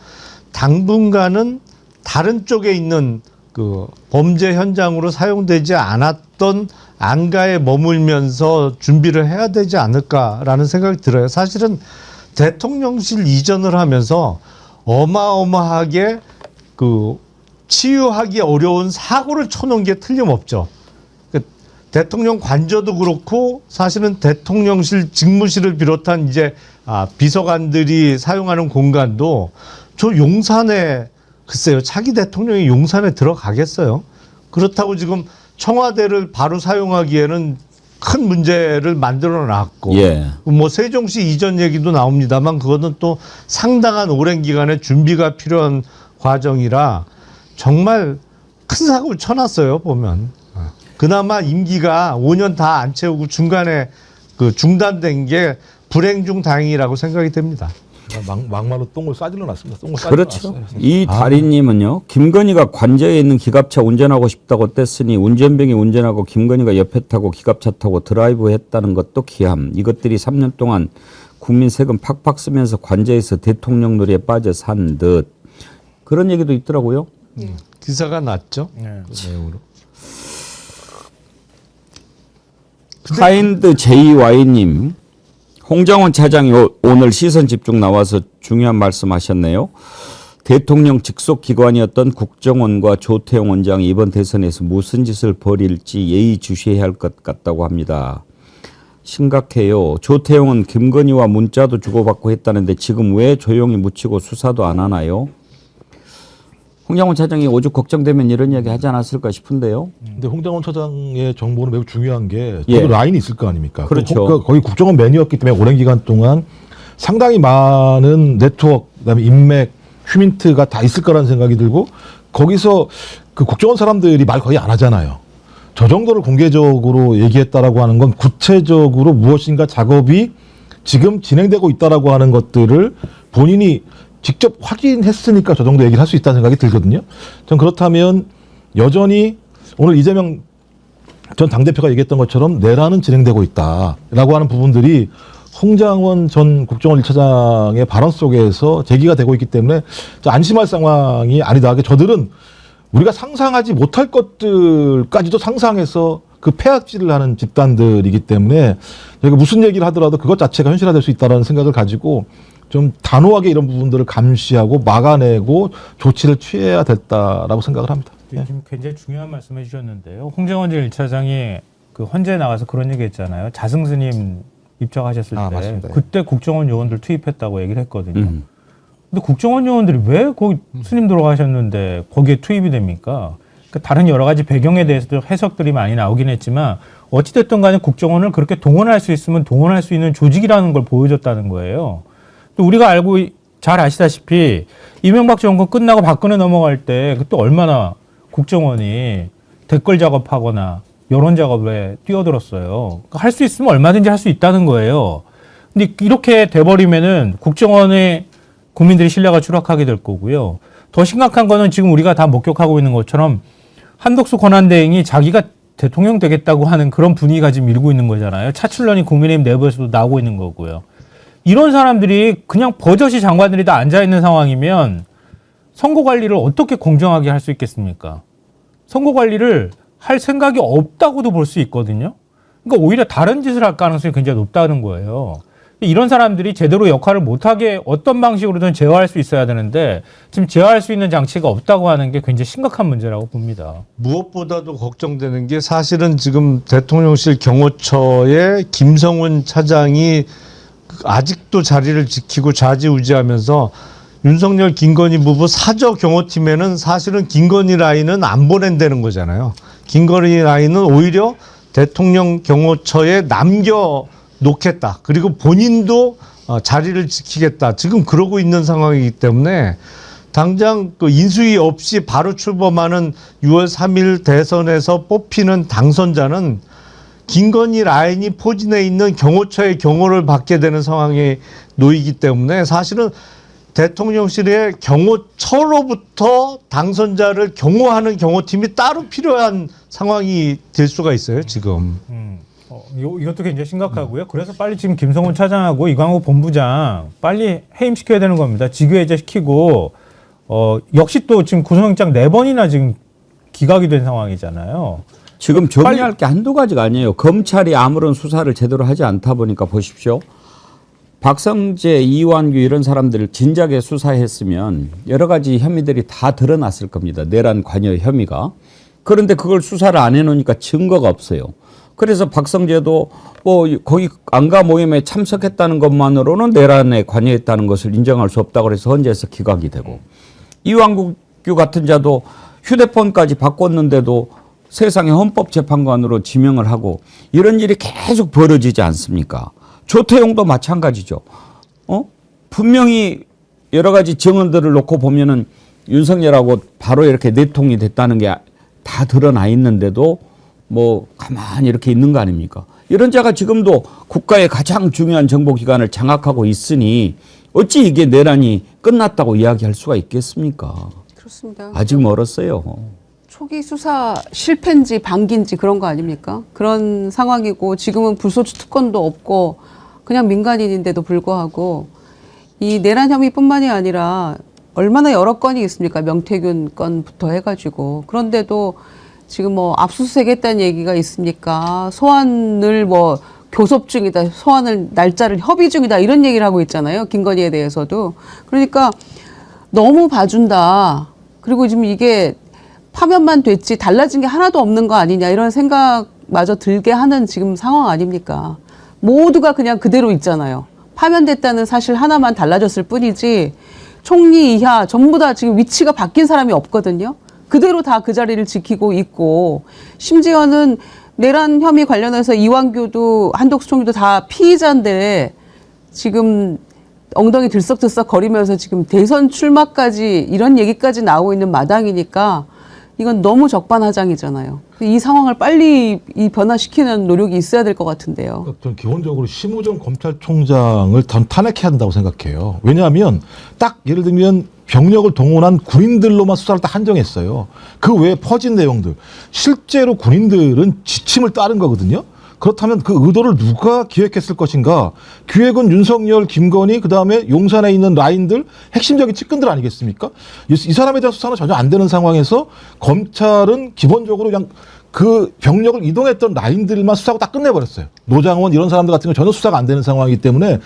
당분간은 다른 쪽에 있는 그 범죄 현장으로 사용되지 않았던 안가에 머물면서 준비를 해야 되지 않을까라는 생각이 들어요. 사실은 대통령실 이전을 하면서 어마어마하게 그 치유하기 어려운 사고를 쳐놓은 게 틀림없죠. 대통령 관저도 그렇고 사실은 대통령실 직무실을 비롯한 이제 비서관들이 사용하는 공간도 저 용산에 글쎄요 차기 대통령이 용산에 들어가겠어요. 그렇다고 지금 청와대를 바로 사용하기에는 큰 문제를 만들어 놨고 예. 뭐 세종시 이전 얘기도 나옵니다만 그거는 또 상당한 오랜 기간의 준비가 필요한 과정이라 정말 큰 사고를 쳐놨어요 보면. 그나마 임기가 5년 다 안 채우고 중간에 그 중단된 게 불행 중 다행이라고 생각이 됩니다. 막말로 똥을 싸질러 놨습니다. 똥을 그렇죠. 놨어요. 이 다리님은요. 김건희가 관저에 있는 기갑차 운전하고 싶다고 뗐으니 운전병이 운전하고 김건희가 옆에 타고 기갑차 타고 드라이브 했다는 것도 기함. 이것들이 3년 동안 국민 세금 팍팍 쓰면서 관저에서 대통령 놀이에 빠져 산 듯. 그런 얘기도 있더라고요. 기사가 났죠. 네. 그 내용으로. 카인드 JY님. 홍장원 차장이 오늘 시선 집중 나와서 중요한 말씀하셨네요. 대통령 직속 기관이었던 국정원과 조태용 원장이 이번 대선에서 무슨 짓을 벌일지 예의주시해야 할 것 같다고 합니다. 심각해요. 조태용은 김건희와 문자도 주고받고 했다는데 지금 왜 조용히 묻히고 수사도 안 하나요? 홍장원 차장이 오죽 걱정되면 이런 이야기 하지 않았을까 싶은데요. 근데 홍장원 차장의 정보는 매우 중요한 게 예. 그 라인이 있을 거 아닙니까? 그렇죠. 거의 국정원 맨이었기 때문에 오랜 기간 동안 상당히 많은 네트워크, 그다음에 인맥, 휴민트가 다 있을 거라는 생각이 들고 거기서 그 국정원 사람들이 말 거의 안 하잖아요. 저 정도를 공개적으로 얘기했다라고 하는 건 구체적으로 무엇인가 작업이 지금 진행되고 있다라고 하는 것들을 본인이 직접 확인했으니까 저 정도 얘기를 할 수 있다는 생각이 들거든요. 전 그렇다면 여전히 오늘 이재명 전 당대표가 얘기했던 것처럼 내란은 진행되고 있다라고 하는 부분들이 홍장원 전 국정원 1차장의 발언 속에서 제기가 되고 있기 때문에 안심할 상황이 아니다. 저들은 우리가 상상하지 못할 것들까지도 상상해서 그 폐악질을 하는 집단들이기 때문에 저희가 무슨 얘기를 하더라도 그것 자체가 현실화될 수 있다는 생각을 가지고 좀 단호하게 이런 부분들을 감시하고 막아내고 조치를 취해야 됐다라고 생각을 합니다. 지금 굉장히 중요한 말씀해 주셨는데요. 홍정원 전 1차장이 그 헌재에 나가서 그런 얘기 했잖아요. 자승스님 입장하셨을 때 맞습니다. 그때 국정원 요원들 투입했다고 얘기를 했거든요. 근데 국정원 요원들이 왜 거기 스님 돌아가셨는데 거기에 투입이 됩니까? 그러니까 다른 여러 가지 배경에 대해서도 해석들이 많이 나오긴 했지만 어찌됐든 간에 국정원을 그렇게 동원할 수 있으면 동원할 수 있는 조직이라는 걸 보여줬다는 거예요. 또 우리가 알고 잘 아시다시피 이명박 정권 끝나고 박근혜 넘어갈 때 그때 얼마나 국정원이 댓글 작업하거나 여론 작업에 뛰어들었어요. 그러니까 할 수 있으면 얼마든지 할 수 있다는 거예요. 근데 이렇게 돼버리면은 국정원의 국민들이 신뢰가 추락하게 될 거고요. 더 심각한 거는 지금 우리가 다 목격하고 있는 것처럼 한덕수 권한대행이 자기가 대통령 되겠다고 하는 그런 분위기가 지금 일고 있는 거잖아요. 차출론이 국민의힘 내부에서도 나오고 있는 거고요. 이런 사람들이 그냥 버젓이 장관들이 다 앉아있는 상황이면 선거 관리를 어떻게 공정하게 할 수 있겠습니까? 선거 관리를 할 생각이 없다고도 볼 수 있거든요. 그러니까 오히려 다른 짓을 할 가능성이 굉장히 높다는 거예요. 이런 사람들이 제대로 역할을 못하게 어떤 방식으로든 제어할 수 있어야 되는데 지금 제어할 수 있는 장치가 없다고 하는 게 굉장히 심각한 문제라고 봅니다. 무엇보다도 걱정되는 게 사실은 지금 대통령실 경호처의 김성훈 차장이 아직도 자리를 지키고 좌지우지하면서 윤석열 김건희 부부 사저 경호팀에는 사실은 김건희 라인은 안 보낸다는 거잖아요. 김건희 라인은 오히려 대통령 경호처에 남겨 놓겠다. 그리고 본인도 자리를 지키겠다. 지금 그러고 있는 상황이기 때문에 당장 그 인수위 없이 바로 출범하는 6월 3일 대선에서 뽑히는 당선자는 김건희 라인이 포진해 있는 경호처의 경호를 받게 되는 상황에 놓이기 때문에 사실은 대통령실의 경호처로부터 당선자를 경호하는 경호팀이 따로 필요한 상황이 될 수가 있어요, 지금. 이것도 굉장히 심각하고요. 그래서 빨리 지금 김성훈 차장하고 이광호 본부장 빨리 해임시켜야 되는 겁니다. 직위해제시키고 역시 또 지금 구속영장 4번이나 지금 기각이 된 상황이잖아요. 지금 정리할 게 한두 가지가 아니에요. 검찰이 아무런 수사를 제대로 하지 않다 보니까 보십시오. 박성재, 이완규 이런 사람들을 진작에 수사했으면 여러 가지 혐의들이 다 드러났을 겁니다. 내란 관여 혐의가. 그런데 그걸 수사를 안 해놓으니까 증거가 없어요. 그래서 박성재도 뭐 거기 안가 모임에 참석했다는 것만으로는 내란에 관여했다는 것을 인정할 수 없다고 해서 헌재에서 기각이 되고, 이완규 같은 자도 휴대폰까지 바꿨는데도 세상의 헌법재판관으로 지명을 하고 이런 일이 계속 벌어지지 않습니까? 조태용도 마찬가지죠. 분명히 여러 가지 증언들을 놓고 보면은 윤석열하고 바로 이렇게 내통이 됐다는 게 다 드러나 있는데도 뭐 가만히 이렇게 있는 거 아닙니까? 이런 자가 지금도 국가의 가장 중요한 정보기관을 장악하고 있으니 어찌 이게 내란이 끝났다고 이야기할 수가 있겠습니까? 그렇습니다. 아직 멀었어요. 초기 수사 실패인지 방기인지 그런 거 아닙니까? 그런 상황이고 지금은 불소추 특권도 없고 그냥 민간인인데도 불구하고 이 내란 혐의뿐만이 아니라 얼마나 여러 건이 있습니까? 명태균 건부터 해가지고. 그런데도 지금 뭐 압수수색했다는 얘기가 있습니까? 소환을 뭐 교섭 중이다, 소환을 날짜를 협의 중이다 이런 얘기를 하고 있잖아요. 김건희에 대해서도. 그러니까 너무 봐준다. 그리고 지금 이게 파면만 됐지 달라진 게 하나도 없는 거 아니냐 이런 생각마저 들게 하는 지금 상황 아닙니까? 모두가 그냥 그대로 있잖아요. 파면됐다는 사실 하나만 달라졌을 뿐이지 총리 이하 전부 다 지금 위치가 바뀐 사람이 없거든요. 그대로 다 그 자리를 지키고 있고 심지어는 내란 혐의 관련해서 이완규도 한덕수 총리도 다 피의자인데 지금 엉덩이 들썩들썩 거리면서 지금 대선 출마까지 이런 얘기까지 나오고 있는 마당이니까 이건 너무 적반하장이잖아요. 이 상황을 빨리 이 변화시키는 노력이 있어야 될 것 같은데요. 저는 기본적으로 심우정 검찰총장을 전 탄핵해야 한다고 생각해요. 왜냐하면 딱 예를 들면 병력을 동원한 군인들로만 수사를 딱 한정했어요. 그 외에 퍼진 내용들. 실제로 군인들은 지침을 따른 거거든요. 그렇다면 그 의도를 누가 기획했을 것인가? 기획은 윤석열, 김건희, 그다음에 용산에 있는 라인들, 핵심적인 측근들 아니겠습니까? 이 사람에 대한 수사는 전혀 안 되는 상황에서 검찰은 기본적으로 그냥 그 병력을 이동했던 라인들만 수사하고 딱 끝내버렸어요. 노장원 이런 사람들 같은 건 전혀 수사가 안 되는 상황이기 때문에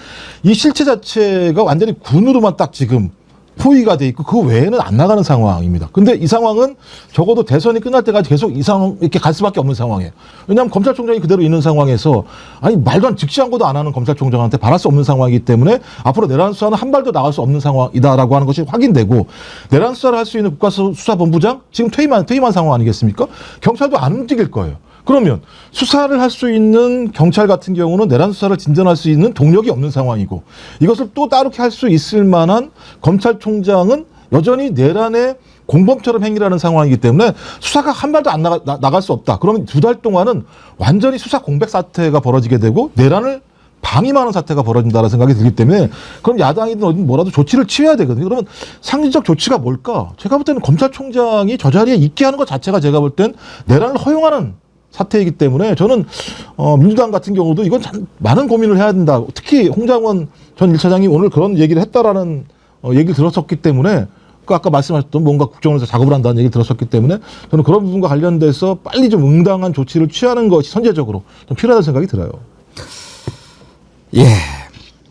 이 실체 자체가 완전히 군으로만 딱 지금 포위가 돼 있고 그 외에는 안 나가는 상황입니다. 근데 이 상황은 적어도 대선이 끝날 때까지 계속 이 상황 이렇게 갈 수밖에 없는 상황이에요. 왜냐하면 검찰총장이 그대로 있는 상황에서 아니 말도 안 즉시항고도 안 하는 검찰총장한테 바랄 수 없는 상황이기 때문에 앞으로 내란 수사는 한 발도 나갈 수 없는 상황이다라고 하는 것이 확인되고 내란 수사를 할 수 있는 국가수사본부장 지금 퇴임한 상황 아니겠습니까? 경찰도 안 움직일 거예요. 그러면 수사를 할 수 있는 경찰 같은 경우는 내란 수사를 진전할 수 있는 동력이 없는 상황이고 이것을 또 따르게 할 수 있을 만한 검찰총장은 여전히 내란의 공범처럼 행위를 하는 상황이기 때문에 수사가 한 발도 안 나갈 수 없다. 그러면 2달 동안은 완전히 수사 공백 사태가 벌어지게 되고 내란을 방임하는 사태가 벌어진다는 생각이 들기 때문에 그럼 야당이든 어디든 뭐라도 조치를 취해야 되거든요. 그러면 상징적 조치가 뭘까? 제가 볼 때는 검찰총장이 저 자리에 있게 하는 것 자체가 제가 볼 땐 내란을 허용하는 사태이기 때문에 저는 민주당 같은 경우도 이건 참 많은 고민을 해야 된다. 특히 홍장원 전 1차장이 오늘 그런 얘기를 했다라는 얘기를 들었었기 때문에 그 아까 말씀하셨던 뭔가 국정원에서 작업을 한다는 얘기를 들었었기 때문에 저는 그런 부분과 관련돼서 빨리 좀 응당한 조치를 취하는 것이 선제적으로 좀 필요하다는 생각이 들어요. 예.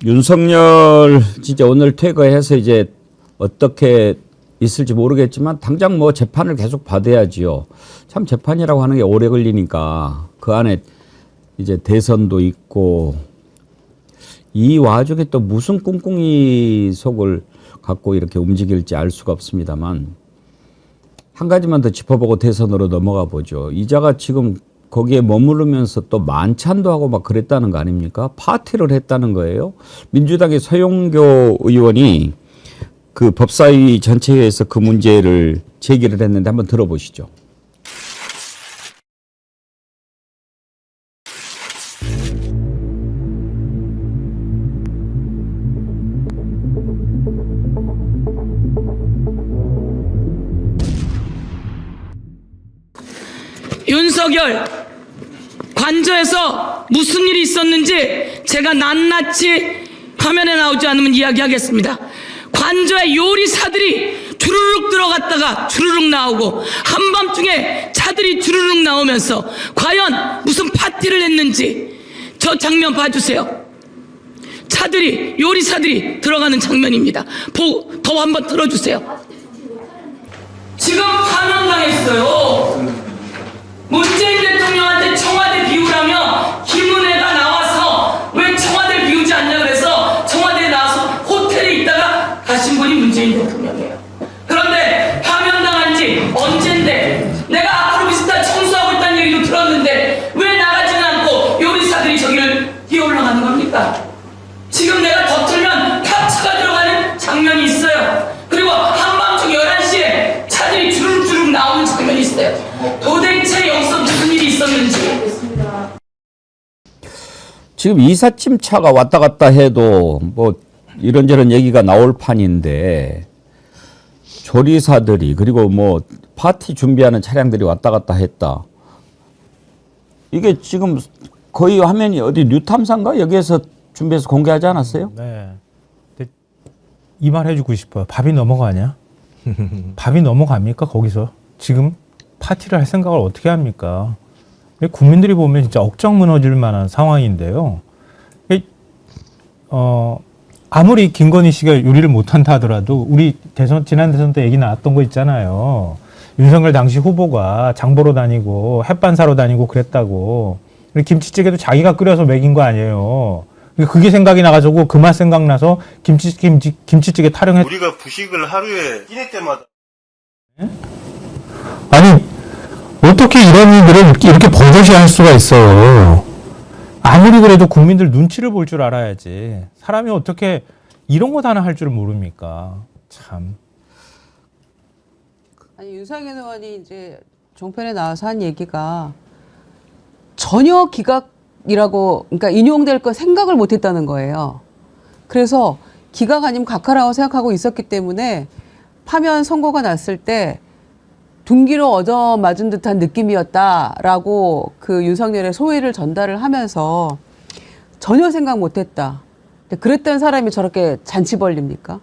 윤석열 진짜 오늘 퇴거해서 이제 어떻게 있을지 모르겠지만 당장 뭐 재판을 계속 받아야지요. 참 재판이라고 하는 게 오래 걸리니까 그 안에 이제 대선도 있고 이 와중에 또 무슨 꿍꿍이 속을 갖고 이렇게 움직일지 알 수가 없습니다만 한 가지만 더 짚어보고 대선으로 넘어가 보죠. 이자가 지금 거기에 머무르면서 또 만찬도 하고 막 그랬다는 거 아닙니까? 파티를 했다는 거예요. 민주당의 서용교 의원이 그 법사위 전체회에서 그 문제를 제기를 했는데 한번 들어보시죠. 윤석열 관저에서 무슨 일이 있었는지 제가 낱낱이 화면에 나오지 않으면 이야기하겠습니다. 관저에 요리사들이 주르륵 들어갔다가 주르륵 나오고 한밤중에 차들이 주르륵 나오면서 과연 무슨 파티를 했는지 저 장면 봐주세요. 차들이 요리사들이 들어가는 장면입니다. 더 한번 들어주세요. 지금 파면당했어요. 문재인 대통령한테 청와대 비우라며 김은혜가 나와서 왜 청와대를 비우지 않냐 그래서 청와대에 나와서 호텔에 있다가 가신 분이 문재인 대통령이에요. 그런데 파면당한 지 언젠데 내가 아크로비스타 청소하고 있다는 얘기도 들었는데 왜 나가지는 않고 요리사들이 저기를 뛰어 올라가는 겁니까? 지금 내가 더 틀면 탑차가 들어가는 장면이 있어요. 그리고 한밤중 11시에 차들이 주룩주룩 나오는 장면이 있어요. 도대체 여기서 무슨 일이 있었는지. 지금 이삿짐 차가 왔다 갔다 해도 뭐 이런저런 얘기가 나올 판인데 조리사들이 그리고 뭐 파티 준비하는 차량들이 왔다 갔다 했다. 이게 지금 거의 화면이 어디 뉴탐사인가 여기에서 준비해서 공개하지 않았어요? 네. 이 말 해주고 싶어요. 밥이 넘어가냐? 밥이 넘어갑니까? 거기서 지금 파티를 할 생각을 어떻게 합니까? 국민들이 보면 진짜 억장 무너질 만한 상황인데요. 아무리 김건희 씨가 요리를 못한다 하더라도 우리 지난 대선 때 얘기 나왔던 거 있잖아요. 윤석열 당시 후보가 장보러 다니고 햇반 사러 다니고 그랬다고. 김치찌개도 자기가 끓여서 먹인 거 아니에요. 그게 생각이 나가지고 그 맛 생각나서 김치찌개 타령했. 우리가 부식을 하루에 끼니 때마다. 아니 어떻게 이런 일들을 이렇게 버젓이 수가 있어요. 아무리 그래도 국민들 눈치를 볼 줄 알아야지. 사람이 어떻게 이런 것 하나 할 줄 모릅니까? 참. 아니 윤상현 의원이 이제 종편에 나와서 한 얘기가 전혀 기각이라고 그러니까 인용될 거 생각을 못했다는 거예요. 그래서 기각 아니면 각하라고 생각하고 있었기 때문에 파면 선고가 났을 때 둔기로 얻어맞은 듯한 느낌이었다라고 그 윤석열의 소회를 전달을 하면서 전혀 생각 못했다. 근데 그랬던 사람이 저렇게 잔치 벌립니까?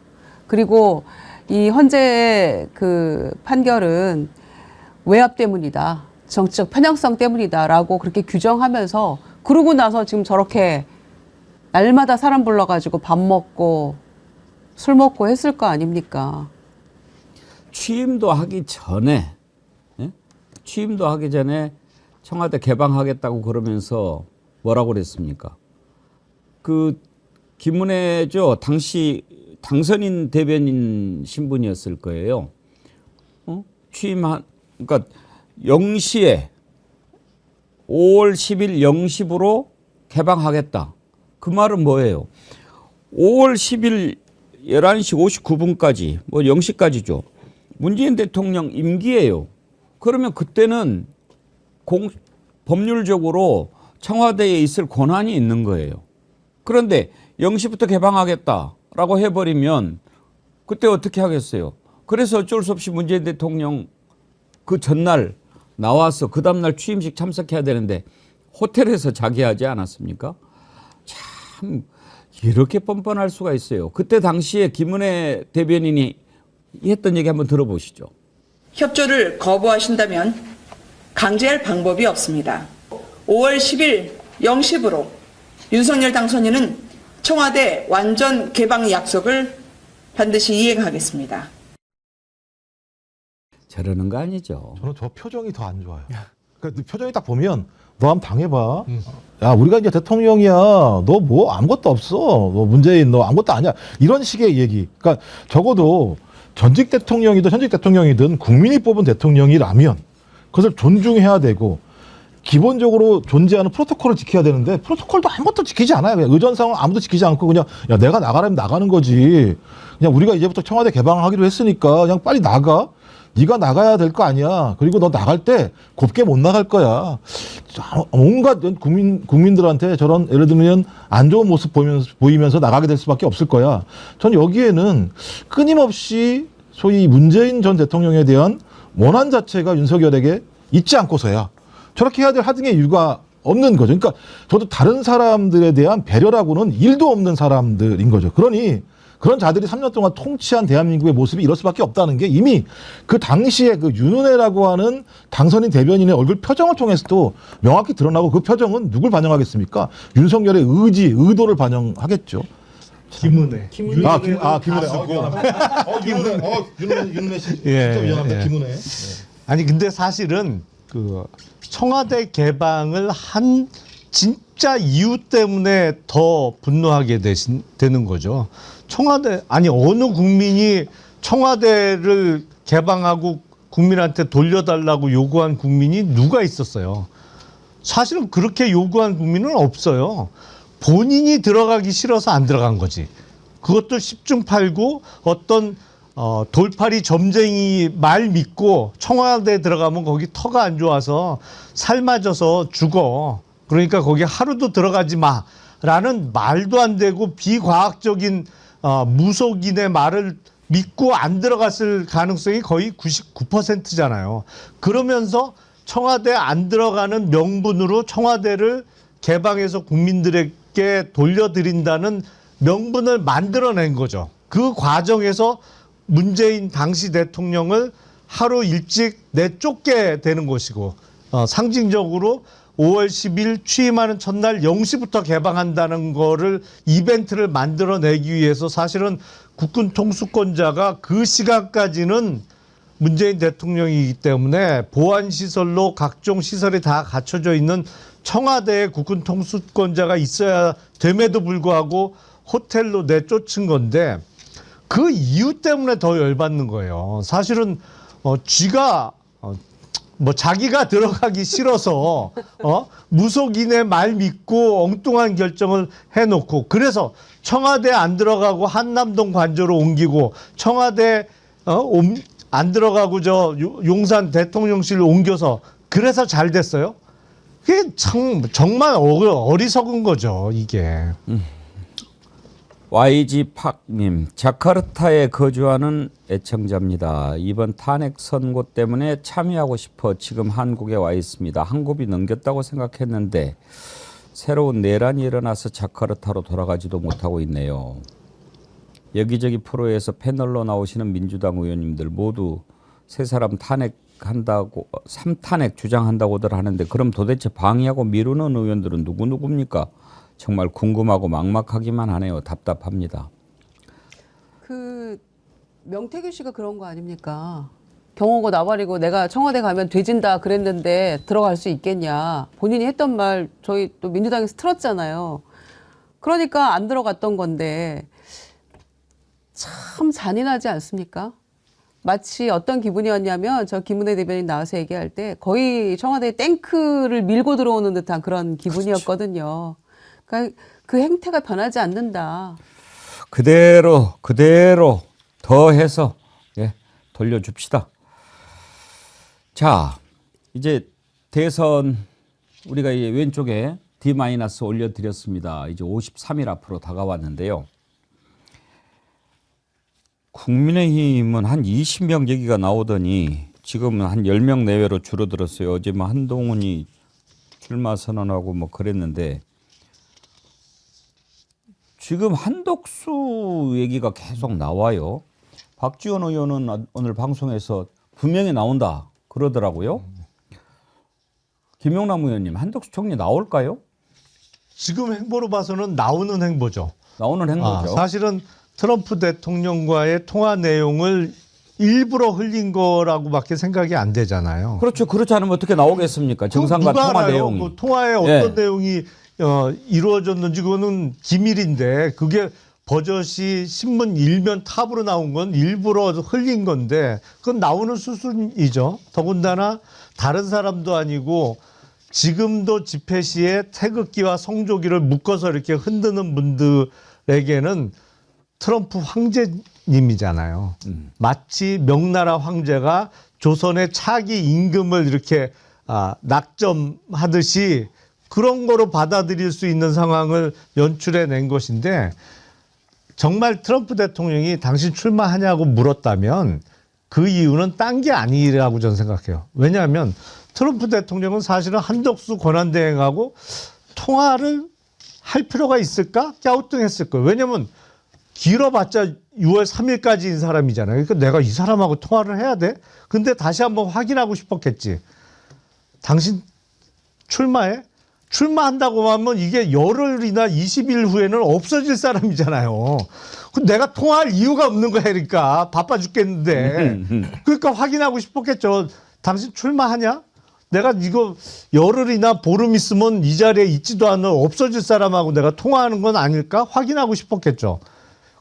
그리고 이 헌재의 그 판결은 외압 때문이다. 정치적 편향성 때문이다라고 그렇게 규정하면서 그러고 나서 지금 저렇게 날마다 사람 불러가지고 밥 먹고 술 먹고 했을 거 아닙니까? 취임도 하기 전에 취임도 하기 전에 청와대 개방하겠다고 그러면서 뭐라고 그랬습니까? 그 김은혜죠. 당시 당선인 대변인 신분이었을 거예요. 취임한 그러니까 0시에 5월 10일 0시부로 개방하겠다. 그 말은 뭐예요? 5월 10일 11시 59분까지 뭐 0시까지죠. 문재인 대통령 임기예요. 그러면 그때는 법률적으로 청와대에 있을 권한이 있는 거예요. 그런데 0시부터 개방하겠다라고 해버리면 그때 어떻게 하겠어요? 그래서 어쩔 수 없이 문재인 대통령 그 전날 나와서 그 다음날 취임식 참석해야 되는데 호텔에서 자기 하지 않았습니까? 참 이렇게 뻔뻔할 수가 있어요. 그때 당시에 김은혜 대변인이 했던 얘기 한번 들어보시죠. 협조를 거부하신다면 강제할 방법이 없습니다. 5월 10일 0시부로 윤석열 당선인은 청와대 완전 개방 약속을 반드시 이행하겠습니다. 저러는 거 아니죠. 저는 저 표정이 더 안 좋아요. 그러니까 표정이 딱 보면 너 한번 당해봐. 야 우리가 이제 대통령이야. 너 뭐 아무것도 없어. 너 문재인 너 아무것도 아니야. 이런 식의 얘기. 그러니까 적어도 전직 대통령이든 현직 대통령이든 국민이 뽑은 대통령이라면 그것을 존중해야 되고 기본적으로 존재하는 프로토콜을 지켜야 되는데 프로토콜도 아무것도 지키지 않아요. 그냥 의전상을 아무도 지키지 않고 그냥 야 내가 나가라면 나가는 거지. 그냥 우리가 이제부터 청와대 개방하기로 했으니까 그냥 빨리 나가. 네가 나가야 될 거 아니야. 그리고 너 나갈 때 곱게 못 나갈 거야. 온갖 국민들한테 저런 예를 들면 안 좋은 모습 보이면서 나가게 될 수밖에 없을 거야. 전 여기에는 끊임없이 소위 문재인 전 대통령에 대한 원한 자체가 윤석열에게 있지 않고서야 저렇게 해야 될 하등의 이유가 없는 거죠. 그러니까 저도 다른 사람들에 대한 배려라고는 일도 없는 사람들인 거죠. 그러니 그런 자들이 3년 동안 통치한 대한민국의 모습이 이럴 수밖에 없다는 게 이미 그 당시에 그 윤은혜라고 하는 당선인 대변인의 얼굴 표정을 통해서도 명확히 드러나고 그 표정은 누굴 반영하겠습니까? 윤석열의 의지, 의도를 반영하겠죠. 김은혜. 김은혜. 윤은혜 씨. 진짜 미안합니다. 김은혜. 아니 근데 사실은 그 청와대 개방을 한 진짜 이유 때문에 더 분노하게 되는 거죠. 청와대 아니 어느 국민이 청와대를 개방하고 국민한테 돌려달라고 요구한 국민이 누가 있었어요? 사실은 그렇게 요구한 국민은 없어요. 본인이 들어가기 싫어서 안 들어간 거지. 그것도 10중 8구 어떤 돌팔이 점쟁이 말 믿고 청와대 들어가면 거기 터가 안 좋아서 삶아져서 죽어. 그러니까 거기 하루도 들어가지 마라는 말도 안 되고 비과학적인 무속인의 말을 믿고 안 들어갔을 가능성이 거의 99%잖아요. 그러면서 청와대 안 들어가는 명분으로 청와대를 개방해서 국민들에게 돌려드린다는 명분을 만들어낸 거죠. 그 과정에서 문재인 당시 대통령을 하루 일찍 내쫓게 되는 것이고 상징적으로 5월 10일 취임하는 첫날 0시부터 개방한다는 거를 이벤트를 만들어내기 위해서 사실은 국군 통수권자가 그 시간까지는 문재인 대통령이기 때문에 보안시설로 각종 시설이 다 갖춰져 있는 청와대에 국군 통수권자가 있어야 됨에도 불구하고 호텔로 내쫓은 건데 그 이유 때문에 더 열받는 거예요. 사실은 쥐가 뭐 자기가 들어가기 싫어서 무속인의 말 믿고 엉뚱한 결정을 해놓고 그래서 청와대 안 들어가고 한남동 관저로 옮기고 청와대 안 들어가고 저 용산 대통령실로 옮겨서 그래서 잘 됐어요. 그게 정말 어리석은 거죠 이게. YG팍님, 자카르타에 거주하는 애청자입니다. 이번 탄핵 선고 때문에 참여하고 싶어 지금 한국에 와 있습니다. 한 곱이 넘겼다고 생각했는데 새로운 내란이 일어나서 자카르타로 돌아가지도 못하고 있네요. 여기저기 프로에서 패널로 나오시는 민주당 의원님들 모두 세 사람 탄핵한다고 3탄핵 주장한다고들 하는데 그럼 도대체 방해하고 미루는 의원들은 누구입니까? 정말 궁금하고 막막하기만 하네요. 답답합니다. 그 명태균 씨가 그런 거 아닙니까? 경호고 나발이고 내가 청와대 가면 돼진다 그랬는데 들어갈 수 있겠냐. 본인이 했던 말 저희 또 민주당에서 틀었잖아요. 그러니까 안 들어갔던 건데 참 잔인하지 않습니까? 마치 어떤 기분이었냐면 저 김은혜 대변인 나와서 얘기할 때 거의 청와대 탱크를 밀고 들어오는 듯한 그런 기분이었거든요. 그러니까 그 행태가 변하지 않는다. 그대로 더해서 돌려줍시다. 자, 이제 대선 우리가 이 왼쪽에 D- 올려드렸습니다. 이제 53일 앞으로 다가왔는데요. 국민의힘은 한 20명 얘기가 나오더니 지금은 한 10명 내외로 줄어들었어요. 어제 뭐 한동훈이 출마 선언하고 뭐 그랬는데 지금 한덕수 얘기가 계속 나와요. 박지원 의원은 오늘 방송에서 분명히 나온다 그러더라고요. 김용남 의원님, 한덕수 총리 나올까요? 지금 행보로 봐서는 나오는 행보죠. 나오는 행보죠. 사실은 트럼프 대통령과의 통화 내용을 일부러 흘린 거라고밖에 생각이 안 되잖아요. 그렇죠. 그렇지 않으면 어떻게 나오겠습니까? 정상간 누가 통화 알아요? 내용이. 그 통화에 어떤 내용이 이루어졌는지 그거는 기밀인데 그게 버젓이 신문 일면 탑으로 나온 건 일부러 흘린 건데 그건 나오는 수순이죠. 더군다나 다른 사람도 아니고 지금도 집회 시에 태극기와 성조기를 묶어서 이렇게 흔드는 분들에게는 트럼프 황제님이잖아요. 마치 명나라 황제가 조선의 차기 임금을 이렇게 낙점하듯이 그런 거로 받아들일 수 있는 상황을 연출해낸 것인데 정말 트럼프 대통령이 당신 출마하냐고 물었다면 그 이유는 딴 게 아니라고 저는 생각해요. 왜냐하면 트럼프 대통령은 사실은 한덕수 권한대행하고 통화를 할 필요가 있을까? 갸우뚱했을 거예요. 왜냐하면 길어봤자 6월 3일까지인 사람이잖아요. 그러니까 내가 이 사람하고 통화를 해야 돼? 근데 다시 한번 확인하고 싶었겠지. 당신 출마해? 출마한다고 하면 이게 열흘이나 20일 후에는 없어질 사람이잖아요. 내가 통화할 이유가 없는 거야. 그러니까 바빠 죽겠는데. 그러니까 확인하고 싶었겠죠. 당신 출마하냐? 내가 이거 열흘이나 보름 있으면 이 자리에 있지도 않은 없어질 사람하고 내가 통화하는 건 아닐까? 확인하고 싶었겠죠.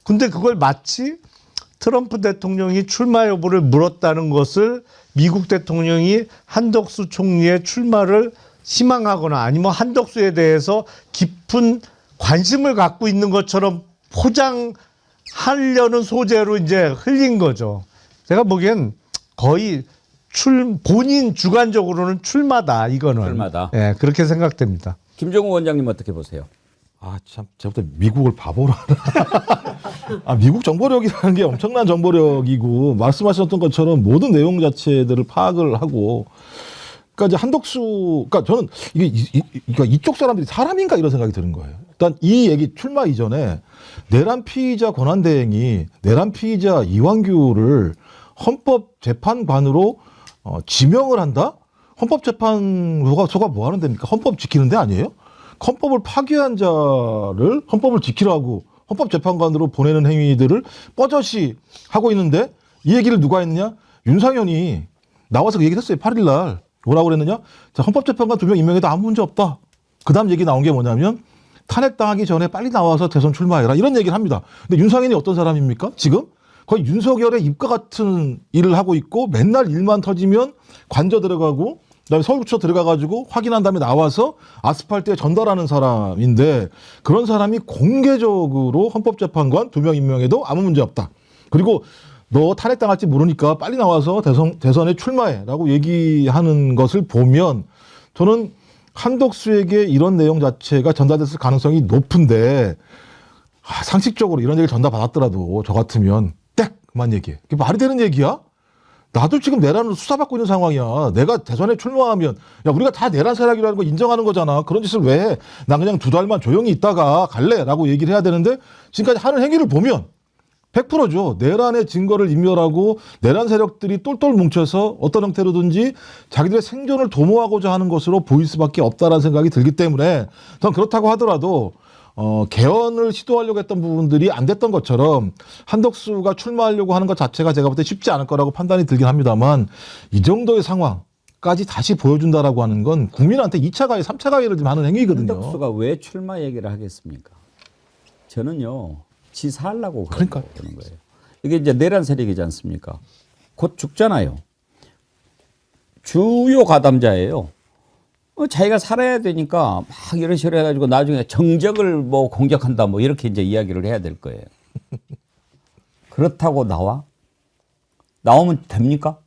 근데 그걸 마치 트럼프 대통령이 출마 여부를 물었다는 것을 미국 대통령이 한덕수 총리의 출마를 희망하거나 아니면 한덕수에 대해서 깊은 관심을 갖고 있는 것처럼 포장하려는 소재로 이제 흘린 거죠. 제가 보기엔 거의 본인 주관적으로는 출마다, 이거는. 출마다. 예, 그렇게 생각됩니다. 김정우 원장님 어떻게 보세요? 참, 제가 미국을 바보로 하나. 미국 정보력이라는 게 엄청난 정보력이고, 말씀하셨던 것처럼 모든 내용 자체들을 파악을 하고, 그러니까 이제 한덕수, 그러니까 저는 그러니까 이쪽 사람들이 사람인가 이런 생각이 드는 거예요. 일단 이 얘기 출마 이전에 내란 피의자 권한대행이 내란 피의자 이완규를 헌법재판관으로 지명을 한다? 헌법재판소가 뭐 하는 데입니까? 헌법 지키는 데 아니에요? 헌법을 파괴한 자를 헌법을 지키라고 헌법재판관으로 보내는 행위들을 뻐젓이 하고 있는데 이 얘기를 누가 했느냐? 윤상현이 나와서 그 얘기를 했어요. 8일 날. 뭐라고 그랬느냐? 자, 헌법재판관 2명 임명해도 아무 문제 없다. 그 다음 얘기 나온 게 뭐냐면 탄핵당하기 전에 빨리 나와서 대선 출마해라. 이런 얘기를 합니다. 근데 윤상현이 어떤 사람입니까? 지금? 거의 윤석열의 입과 같은 일을 하고 있고 맨날 일만 터지면 관저 들어가고 그다음에 서울구쳐 들어가가지고 확인한 다음에 나와서 아스팔트에 전달하는 사람인데 그런 사람이 공개적으로 헌법재판관 2명 임명해도 아무 문제 없다. 그리고 너 탄핵당할지 모르니까 빨리 나와서 대선에 출마해라고 얘기하는 것을 보면 저는 한덕수에게 이런 내용 자체가 전달됐을 가능성이 높은데 상식적으로 이런 얘기를 전달받았더라도 저 같으면 땡! 그만 얘기해. 그게 말이 되는 얘기야? 나도 지금 내란으로 수사받고 있는 상황이야. 내가 대선에 출마하면 야 우리가 다 내란 세력이라는 거 인정하는 거잖아. 그런 짓을 왜 해? 난 그냥 2달만 조용히 있다가 갈래라고 얘기를 해야 되는데 지금까지 하는 행위를 보면 100%죠. 내란의 증거를 인멸하고 내란 세력들이 똘똘 뭉쳐서 어떤 형태로든지 자기들의 생존을 도모하고자 하는 것으로 보일 수밖에 없다라는 생각이 들기 때문에 전 그렇다고 하더라도 개헌을 시도하려고 했던 부분들이 안 됐던 것처럼 한덕수가 출마하려고 하는 것 자체가 제가 볼 때 쉽지 않을 거라고 판단이 들긴 합니다만 이 정도의 상황까지 다시 보여준다라고 하는 건 국민한테 2차 가해, 3차 가해를 좀 하는 행위거든요. 한덕수가 왜 출마 얘기를 하겠습니까? 저는요, 지사하려고 그러는 거예요. 이게 이제 내란 세력이지 않습니까? 곧 죽잖아요. 주요 가담자예요. 자기가 살아야 되니까 막 이런 식으로 해가지고 나중에 정적을 뭐 공격한다 뭐 이렇게 이제 이야기를 해야 될 거예요. 그렇다고 나오면 됩니까?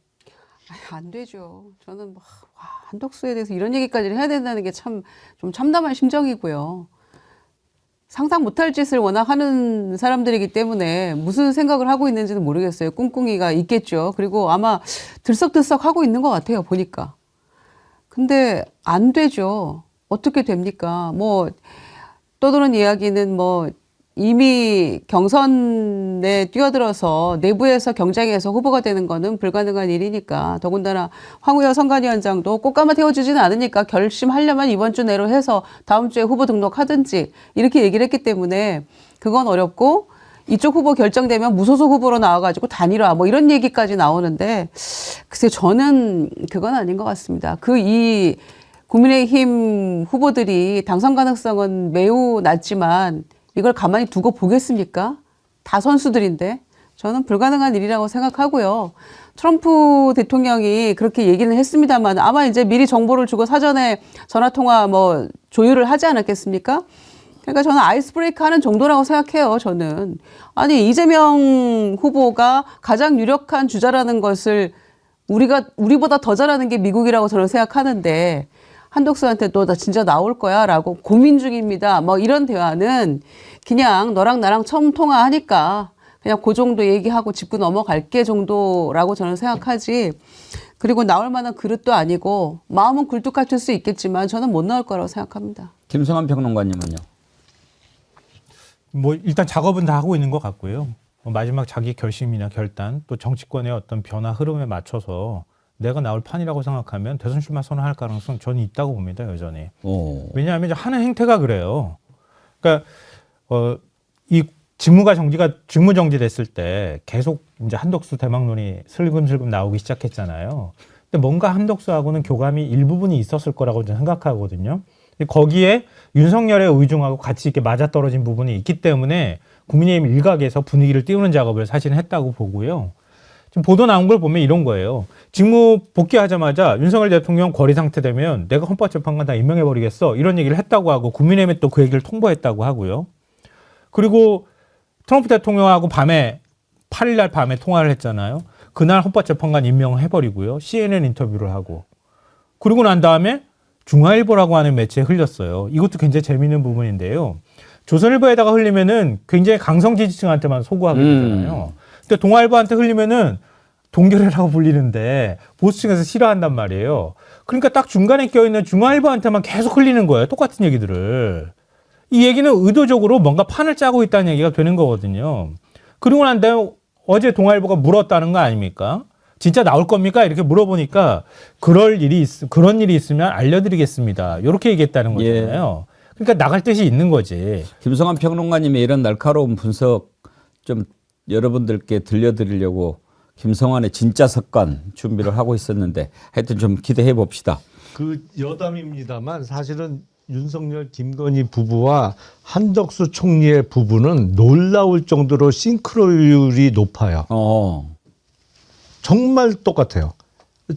안 되죠. 저는 뭐, 한덕수에 대해서 이런 얘기까지 해야 된다는 게 참 좀 참담한 심정이고요. 상상 못할 짓을 워낙 하는 사람들이기 때문에 무슨 생각을 하고 있는지는 모르겠어요. 꿍꿍이가 있겠죠. 그리고 아마 들썩들썩 하고 있는 것 같아요. 보니까. 근데 안 되죠. 어떻게 됩니까? 뭐 떠도는 이야기는 뭐 이미 경선에 뛰어들어서 내부에서 경쟁해서 후보가 되는 거는 불가능한 일이니까 더군다나 황우여 선관위원장도 꽃가마 태워주지는 않으니까 결심하려면 이번 주 내로 해서 다음 주에 후보 등록하든지 이렇게 얘기를 했기 때문에 그건 어렵고 이쪽 후보 결정되면 무소속 후보로 나와가지고 단일화 뭐 이런 얘기까지 나오는데 글쎄 저는 그건 아닌 것 같습니다. 이 국민의힘 후보들이 당선 가능성은 매우 낮지만 이걸 가만히 두고 보겠습니까? 다 선수들인데 저는 불가능한 일이라고 생각하고요. 트럼프 대통령이 그렇게 얘기는 했습니다만 아마 이제 미리 정보를 주고 사전에 전화통화 뭐 조율을 하지 않았겠습니까? 그러니까 저는 아이스 브레이크 하는 정도라고 생각해요, 저는. 아니, 이재명 후보가 가장 유력한 주자라는 것을 우리보다 더 잘하는 게 미국이라고 저는 생각하는데 한덕수한테 너 나 진짜 나올 거야 라고 고민 중입니다. 뭐 이런 대화는 그냥 너랑 나랑 처음 통화하니까 그냥 그 정도 얘기하고 짚고 넘어갈게 정도라고 저는 생각하지. 그리고 나올 만한 그릇도 아니고 마음은 굴뚝 같을 수 있겠지만 저는 못 나올 거라고 생각합니다. 김성환 평론가님은요? 뭐 일단 작업은 다 하고 있는 것 같고요. 마지막 자기 결심이나 결단 또 정치권의 어떤 변화 흐름에 맞춰서 내가 나올 판이라고 생각하면 대선 출마 선언할 가능성 저는 있다고 봅니다, 여전히. 왜냐하면 이제 하는 행태가 그래요. 그러니까 이 직무 정지됐을 때 계속 이제 한덕수 대망론이 슬금슬금 나오기 시작했잖아요. 근데 뭔가 한덕수하고는 교감이 일부분이 있었을 거라고 저는 생각하거든요. 거기에 윤석열의 의중하고 같이 이렇게 맞아떨어진 부분이 있기 때문에 국민의힘 일각에서 분위기를 띄우는 작업을 사실은 했다고 보고요. 지금 보도 나온 걸 보면 이런 거예요. 직무 복귀하자마자 윤석열 대통령 거리 상태 되면 내가 헌법재판관 다 임명해버리겠어. 이런 얘기를 했다고 하고 국민의힘에 또 그 얘기를 통보했다고 하고요. 그리고 트럼프 대통령하고 8일날 밤에 통화를 했잖아요. 그날 헌법재판관 임명해버리고요. CNN 인터뷰를 하고. 그리고 난 다음에 중앙일보라고 하는 매체에 흘렸어요. 이것도 굉장히 재미있는 부분인데요. 조선일보에다가 흘리면은 굉장히 강성 지지층한테만 소구하게 되잖아요. 근데 동아일보한테 흘리면은 동결이라고 불리는데 보수층에서 싫어한단 말이에요. 그러니까 딱 중간에 껴있는 중앙일보한테만 계속 흘리는 거예요. 똑같은 얘기들을. 이 얘기는 의도적으로 뭔가 판을 짜고 있다는 얘기가 되는 거거든요. 그리고 난 다음에 어제 동아일보가 물었다는 거 아닙니까? 진짜 나올 겁니까? 이렇게 물어보니까 그런 일이 있으면 알려드리겠습니다. 이렇게 얘기했다는 거잖아요. 그러니까 나갈 뜻이 있는 거지. 김성환 평론가님의 이런 날카로운 분석 좀 여러분들께 들려드리려고 김성환의 진짜 석관 준비를 하고 있었는데 하여튼 좀 기대해 봅시다. 그 여담입니다만 사실은 윤석열 김건희 부부와 한덕수 총리의 부부는 놀라울 정도로 싱크로율이 높아요. 정말 똑같아요.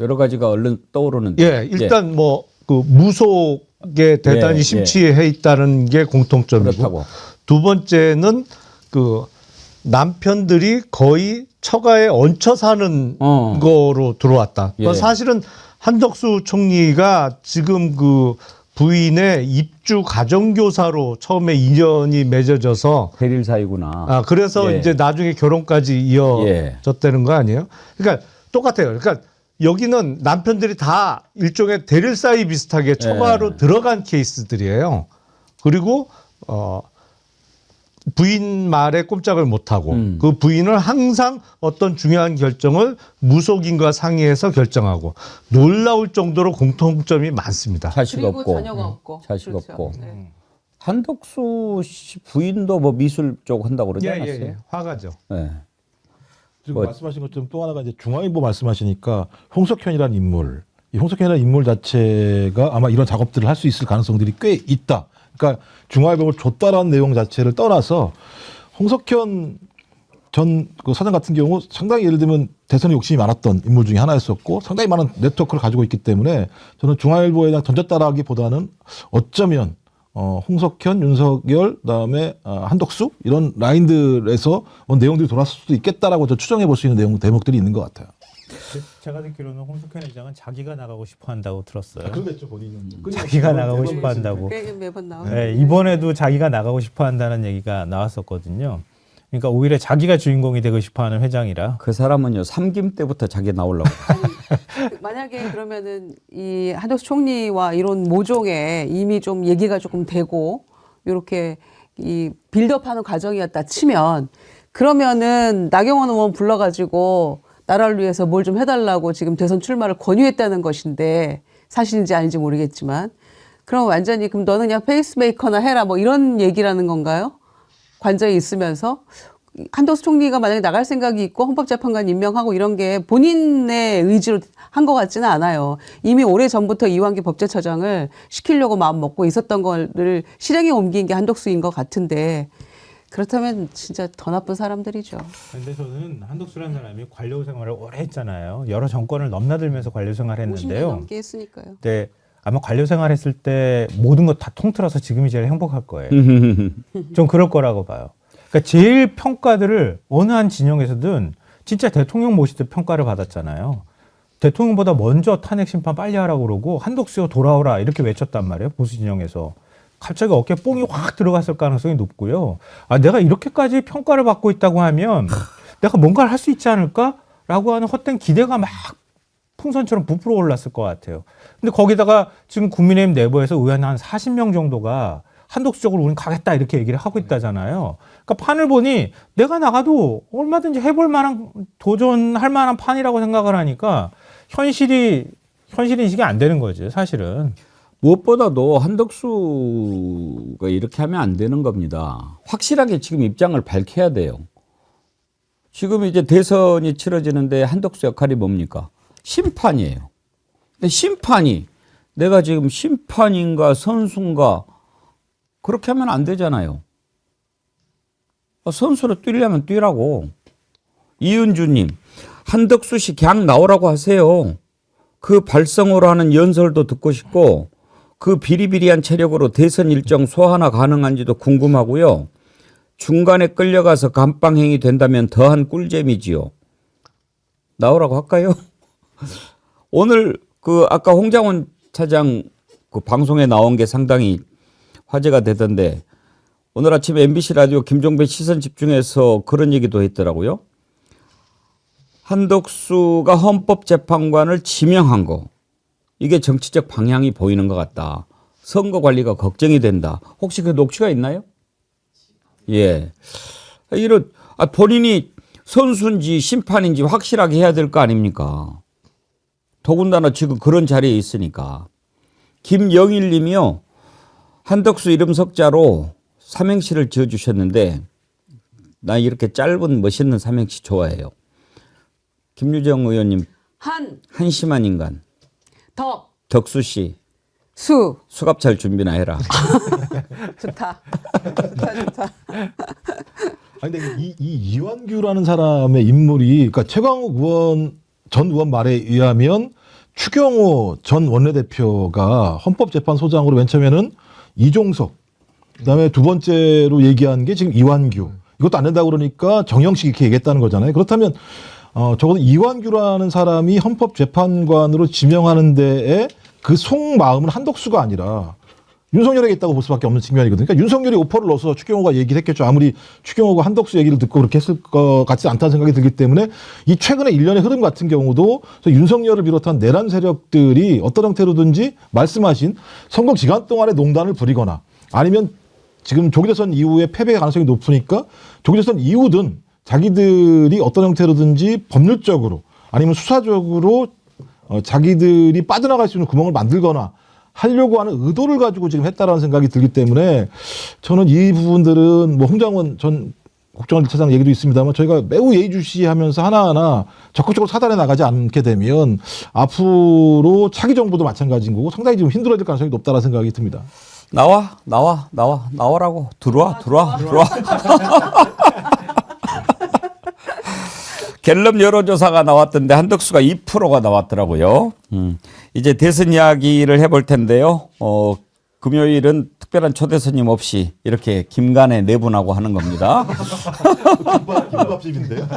여러 가지가 얼른 떠오르는데. 예, 일단 뭐 그 무속에 대단히 심취해 있다는 게 공통점이고, 그렇다고. 두 번째는 그 남편들이 거의 처가에 얹혀 사는 거로 들어왔다. 그러니까 사실은 한덕수 총리가 지금 그 부인의 입주 가정교사로 처음에 인연이 맺어져서 대릴 사이구나. 그래서 예. 이제 나중에 결혼까지 이어졌다는 거 아니에요? 그러니까 똑같아요. 그러니까 여기는 남편들이 다 일종의 대릴 사이 비슷하게 처가로 들어간 케이스들이에요. 그리고 부인 말에 꼼짝을 못하고 그 부인은 항상 어떤 중요한 결정을 무속인과 상의해서 결정하고 놀라울 정도로 공통점이 많습니다. 자식 그리고 없고. 자녀가 없고. 자식 그렇죠. 없고. 네. 한덕수 씨 부인도 뭐 미술 쪽 한다고 그러지 않았어요? 화가죠. 네. 그리고 말씀하신 것처럼 또 하나가 이제 중앙일보 말씀하시니까 홍석현이라는 인물, 이 홍석현이라는 인물 자체가 아마 이런 작업들을 할 수 있을 가능성들이 꽤 있다. 그러니까 중앙일보를 줬다라는 내용 자체를 떠나서 홍석현 전 그 사장 같은 경우 상당히 예를 들면 대선에 욕심이 많았던 인물 중에 하나였었고 상당히 많은 네트워크를 가지고 있기 때문에 저는 중앙일보에 그냥 던졌다라기보다는 어쩌면 홍석현, 윤석열, 그다음에 한덕수 이런 라인들에서 내용들이 돌았을 수도 있겠다라고 저 추정해 볼 수 있는 대목들이 있는 것 같아요. 제가 듣기로는 홍석현 회장은 자기가 나가고 싶어 한다고 들었어요. 그러겠죠 본인은. 자기가 나가고 싶어 한다고. 그게 매번 나오는. 네, 이번에도 자기가 나가고 싶어 한다는 얘기가 나왔었거든요. 그러니까 오히려 자기가 주인공이 되고 싶어 하는 회장이라. 그 사람은요, 삼김 때부터 자기 나오려고. 만약에 그러면은 이 한덕수 총리와 이런 모종에 이미 좀 얘기가 조금 되고 이렇게 이 빌드업하는 과정이었다 치면 그러면은 나경원 의원 불러가지고 나라를 위해서 뭘 좀 해달라고 지금 대선 출마를 권유했다는 것인데 사실인지 아닌지 모르겠지만 그럼 완전히 그럼 너는 그냥 페이스메이커나 해라 뭐 이런 얘기라는 건가요? 관저에 있으면서 한덕수 총리가 만약에 나갈 생각이 있고 헌법재판관 임명하고 이런 게 본인의 의지로 한 것 같지는 않아요. 이미 오래전부터 이완기 법제처장을 시키려고 마음 먹고 있었던 거를 실행에 옮긴 게 한덕수인 것 같은데 그렇다면 진짜 더 나쁜 사람들이죠. 근데 저는 한덕수라는 사람이 관료 생활을 오래 했잖아요. 여러 정권을 넘나들면서 관료 생활을 50년 했는데요. 넘게 했으니까요. 근데 아마 관료 생활했을 때 모든 것 다 통틀어서 지금이 제일 행복할 거예요. 좀 그럴 거라고 봐요. 그러니까 제일 평가들을 어느 한 진영에서든 진짜 대통령 모시듯 평가를 받았잖아요. 대통령보다 먼저 탄핵 심판 빨리 하라고 그러고 한덕수가 돌아오라 이렇게 외쳤단 말이에요. 보수 진영에서. 갑자기 어깨 뽕이 확 들어갔을 가능성이 높고요. 내가 이렇게까지 평가를 받고 있다고 하면 내가 뭔가를 할 수 있지 않을까라고 하는 헛된 기대가 막 풍선처럼 부풀어 올랐을 것 같아요. 근데 거기다가 지금 국민의힘 내부에서 의원 한 40명 정도가 한덕수 쪽으로 우린 가겠다 이렇게 얘기를 하고 있다잖아요. 그러니까 판을 보니 내가 나가도 얼마든지 해볼 만한 도전할 만한 판이라고 생각을 하니까 현실 인식이 안 되는 거죠, 사실은. 무엇보다도 한덕수가 이렇게 하면 안 되는 겁니다. 확실하게 지금 입장을 밝혀야 돼요. 지금 이제 대선이 치러지는데 한덕수 역할이 뭡니까? 심판이에요. 근데 심판이 내가 지금 심판인가 선수인가 그렇게 하면 안 되잖아요. 선수로 뛰려면 뛰라고. 이은주님, 한덕수 씨 그냥 나오라고 하세요. 그 발성으로 하는 연설도 듣고 싶고 그 비리비리한 체력으로 대선 일정 소화나 가능한지도 궁금하고요. 중간에 끌려가서 감방행위 된다면 더한 꿀잼이지요. 나오라고 할까요? 오늘 그 아까 홍장원 차장 그 방송에 나온 게 상당히 화제가 되던데 오늘 아침 MBC 라디오 김종배 시선 집중해서 그런 얘기도 했더라고요. 한덕수가 헌법재판관을 지명한 거 이게 정치적 방향이 보이는 것 같다. 선거 관리가 걱정이 된다. 혹시 그 녹취가 있나요? 예. 이런 본인이 선수인지 심판인지 확실하게 해야 될 거 아닙니까? 더군다나 지금 그런 자리에 있으니까. 김영일 님이요. 한덕수 이름 석자로 삼행시를 지어주셨는데 나 이렇게 짧은 멋있는 삼행시 좋아해요. 김유정 의원님. 한심한 인간. 덕수 씨. 수갑찰 준비나 해라. 좋다. 아니 근데 이 이완규라는 사람의 인물이 그러니까 최광욱 전 의원 말에 의하면 추경호 전 원내대표가 헌법재판소장으로 맨 처음에는 이종석 그다음에 두 번째로 얘기한 게 지금 이완규 이것도 안 된다고 그러니까 정영식 이렇게 얘기했다는 거잖아요. 그렇다면 적어도 이완규라는 사람이 헌법재판관으로 지명하는 데에 그 속마음은 한덕수가 아니라 윤석열에게 있다고 볼 수밖에 없는 측면이거든요. 그러니까 윤석열이 오퍼를 넣어서 추경호가 얘기를 했겠죠. 아무리 추경호가 한덕수 얘기를 듣고 그렇게 했을 것 같지 않다는 생각이 들기 때문에 이 최근의 일련의 흐름 같은 경우도 윤석열을 비롯한 내란 세력들이 어떤 형태로든지 말씀하신 선거 기간 동안에 농단을 부리거나 아니면 지금 조기 대선 이후에 패배 가능성이 높으니까 조기 대선 이후든 자기들이 어떤 형태로든지 법률적으로 아니면 수사적으로 자기들이 빠져나갈 수 있는 구멍을 만들거나 하려고 하는 의도를 가지고 지금 했다라는 생각이 들기 때문에 저는 이 부분들은 뭐 홍장원 전 국정원 1차장 얘기도 있습니다만 저희가 매우 예의주시하면서 하나하나 적극적으로 사단해 나가지 않게 되면 앞으로 차기 정부도 마찬가지인 거고 상당히 좀 힘들어질 가능성이 높다라는 생각이 듭니다. 나와라고. 들어와. 갤럽 여론조사가 나왔던데 한덕수가 2%가 나왔더라고요. 이제 대선 이야기를 해볼 텐데요. 금요일은 특별한 초대 손님 없이 이렇게 김간의 네 분하고 하는 겁니다. 김밥집인데요.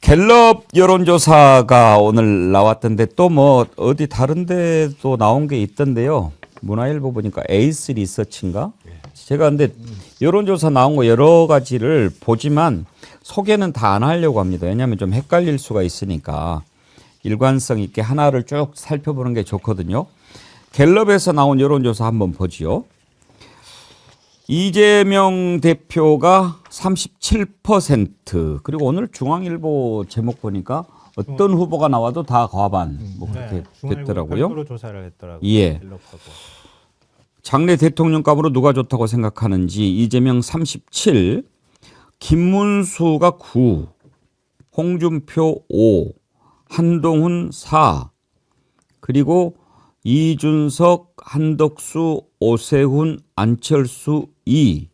갤럽 여론조사가 오늘 나왔던데 또 뭐 어디 다른 데도 나온 게 있던데요. 문화일보 보니까 에이스 리서치인가? 제가 근데 여론조사 나온 거 여러 가지를 보지만 소개는 다 안 하려고 합니다. 왜냐하면 좀 헷갈릴 수가 있으니까 일관성 있게 하나를 쭉 살펴보는 게 좋거든요. 갤럽에서 나온 여론조사 한번 보지요. 이재명 대표가 37% 그리고 오늘 중앙일보 제목 보니까 어떤 후보가 나와도 다 과반 뭐 그렇게 됐더라고요. 별도로 조사를 했더라고요. 예. 갤럽하고. 장래 대통령감으로 누가 좋다고 생각하는지 이재명 37, 김문수가 9, 홍준표 5, 한동훈 4, 그리고 이준석, 한덕수, 오세훈, 안철수 2,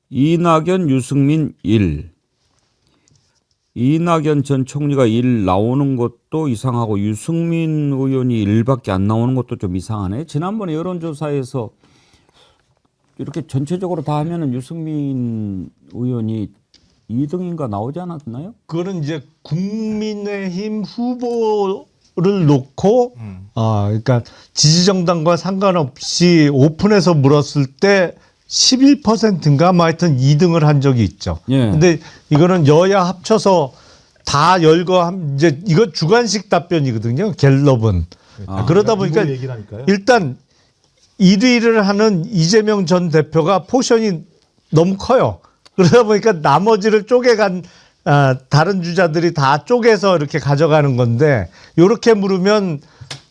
이낙연, 유승민 1, 이낙연 전 총리가 1 나오는 것도 이상하고 유승민 의원이 1밖에 안 나오는 것도 좀 이상하네. 지난번에 여론조사에서 이렇게 전체적으로 다 하면은 유승민 의원이 2등인가 나오지 않았나요? 그거는 이제 국민의힘 후보를 놓고 그러니까 지지정당과 상관없이 오픈해서 물었을 때 11%인가 뭐 하여튼 2등을 한 적이 있죠. 예. 근데 이거는 여야 합쳐서 다 이제 이거 주관식 답변이거든요. 갤럽은. 그러다 보니까 일단 1위를 하는 이재명 전 대표가 포션이 너무 커요. 그러다 보니까 나머지를 쪼개간 다른 주자들이 다 쪼개서 이렇게 가져가는 건데 이렇게 물으면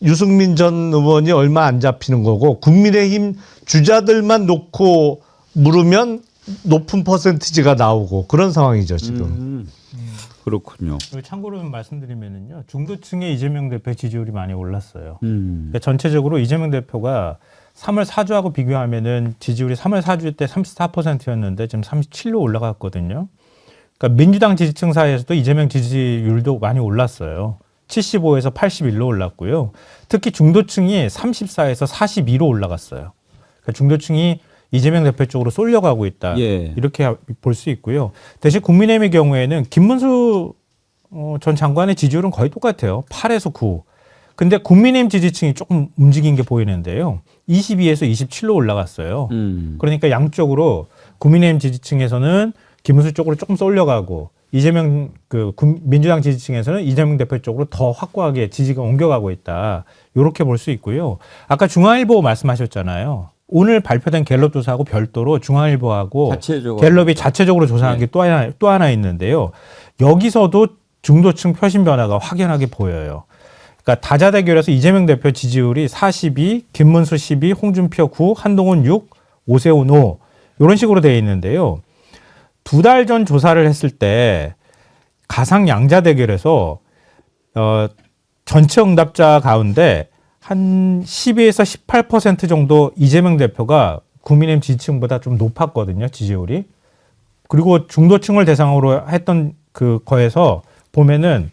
유승민 전 의원이 얼마 안 잡히는 거고 국민의힘 주자들만 놓고 물으면 높은 퍼센티지가 나오고 그런 상황이죠 지금. 그렇군요. 참고로 말씀드리면은요 중도층의 이재명 대표 지지율이 많이 올랐어요. 그러니까 전체적으로 이재명 대표가 3월 4주하고 비교하면은 지지율이 3월 4주 때 34%였는데 지금 37로 올라갔거든요. 그러니까 민주당 지지층 사이에서도 이재명 지지율도 많이 올랐어요. 75에서 81로 올랐고요. 특히 중도층이 34에서 42로 올라갔어요. 그러니까 중도층이 이재명 대표 쪽으로 쏠려가고 있다. 예. 이렇게 볼 수 있고요. 대신 국민의힘의 경우에는 김문수 전 장관의 지지율은 거의 똑같아요. 8에서 9. 근데 국민의힘 지지층이 조금 움직인 게 보이는데요. 22에서 27로 올라갔어요. 그러니까 양쪽으로 국민의힘 지지층에서는 김문수 쪽으로 조금 쏠려가고 이재명 민주당 지지층에서는 이재명 대표 쪽으로 더 확고하게 지지가 옮겨가고 있다. 이렇게 볼 수 있고요. 아까 중앙일보 말씀하셨잖아요. 오늘 발표된 갤럽 조사하고 별도로 중앙일보하고 갤럽이 자체적으로 조사한 게 또 하나 있는데요. 여기서도 중도층 표심 변화가 확연하게 보여요. 그러니까 다자대결에서 이재명 대표 지지율이 42, 김문수 12, 홍준표 9, 한동훈 6, 오세훈 5 이런 식으로 되어 있는데요. 2달 전 조사를 했을 때 가상 양자 대결에서 전체 응답자 가운데 한 12에서 18% 정도 이재명 대표가 국민의힘 지지층보다 좀 높았거든요, 지지율이. 그리고 중도층을 대상으로 했던 거에서 보면은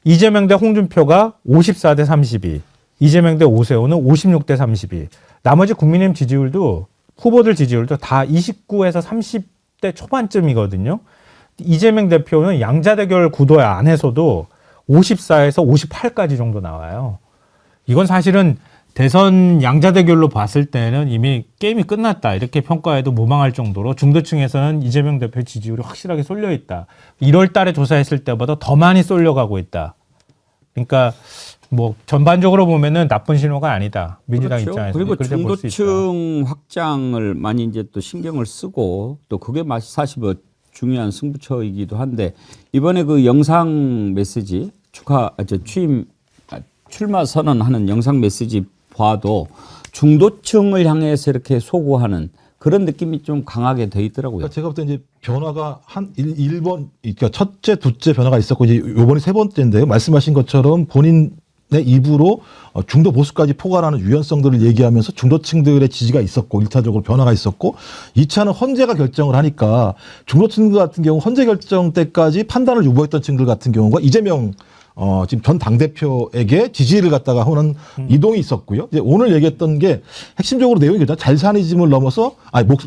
이재명 대 홍준표가 54대 32, 이재명 대 오세훈은 56대 32. 나머지 국민의힘 지지율도 후보들 지지율도 다 29에서 30대 초반쯤이거든요. 이재명 대표는 양자 대결 구도 안에서도 54에서 58까지 정도 나와요. 이건 사실은 대선 양자대결로 봤을 때는 이미 게임이 끝났다 이렇게 평가해도 무방할 정도로 중도층에서는 이재명 대표 지지율이 확실하게 쏠려 있다. 1월 달에 조사했을 때보다 더 많이 쏠려가고 있다. 그러니까 뭐 전반적으로 보면은 나쁜 신호가 아니다. 민주당 그렇죠. 입장에서 그리고 그렇게 볼 수 있다. 중도층 확장을 많이 이제 또 신경을 쓰고 또 그게 사실 뭐 중요한 승부처이기도 한데 이번에 그 영상 메시지 출마 선언하는 영상 메시지 봐도 중도층을 향해서 이렇게 소구하는 그런 느낌이 좀 강하게 돼 있더라고요. 그러니까 제가 볼 때 이제 변화가 한 1번, 그러니까 첫째, 둘째 변화가 있었고 이제 요번이 세 번째인데요. 말씀하신 것처럼 본인의 입으로 중도 보수까지 포괄하는 유연성들을 얘기하면서 중도층들의 지지가 있었고 1차적으로 변화가 있었고 2차는 헌재가 결정을 하니까 중도층 같은 경우 헌재 결정 때까지 판단을 유보했던 층들 같은 경우가 이재명 지금 전 당대표에게 지지를 갖다가 하는 이동이 있었고요. 이제 오늘 얘기했던 게 핵심적으로 내용이 그죠. 잘사니즘을 넘어서,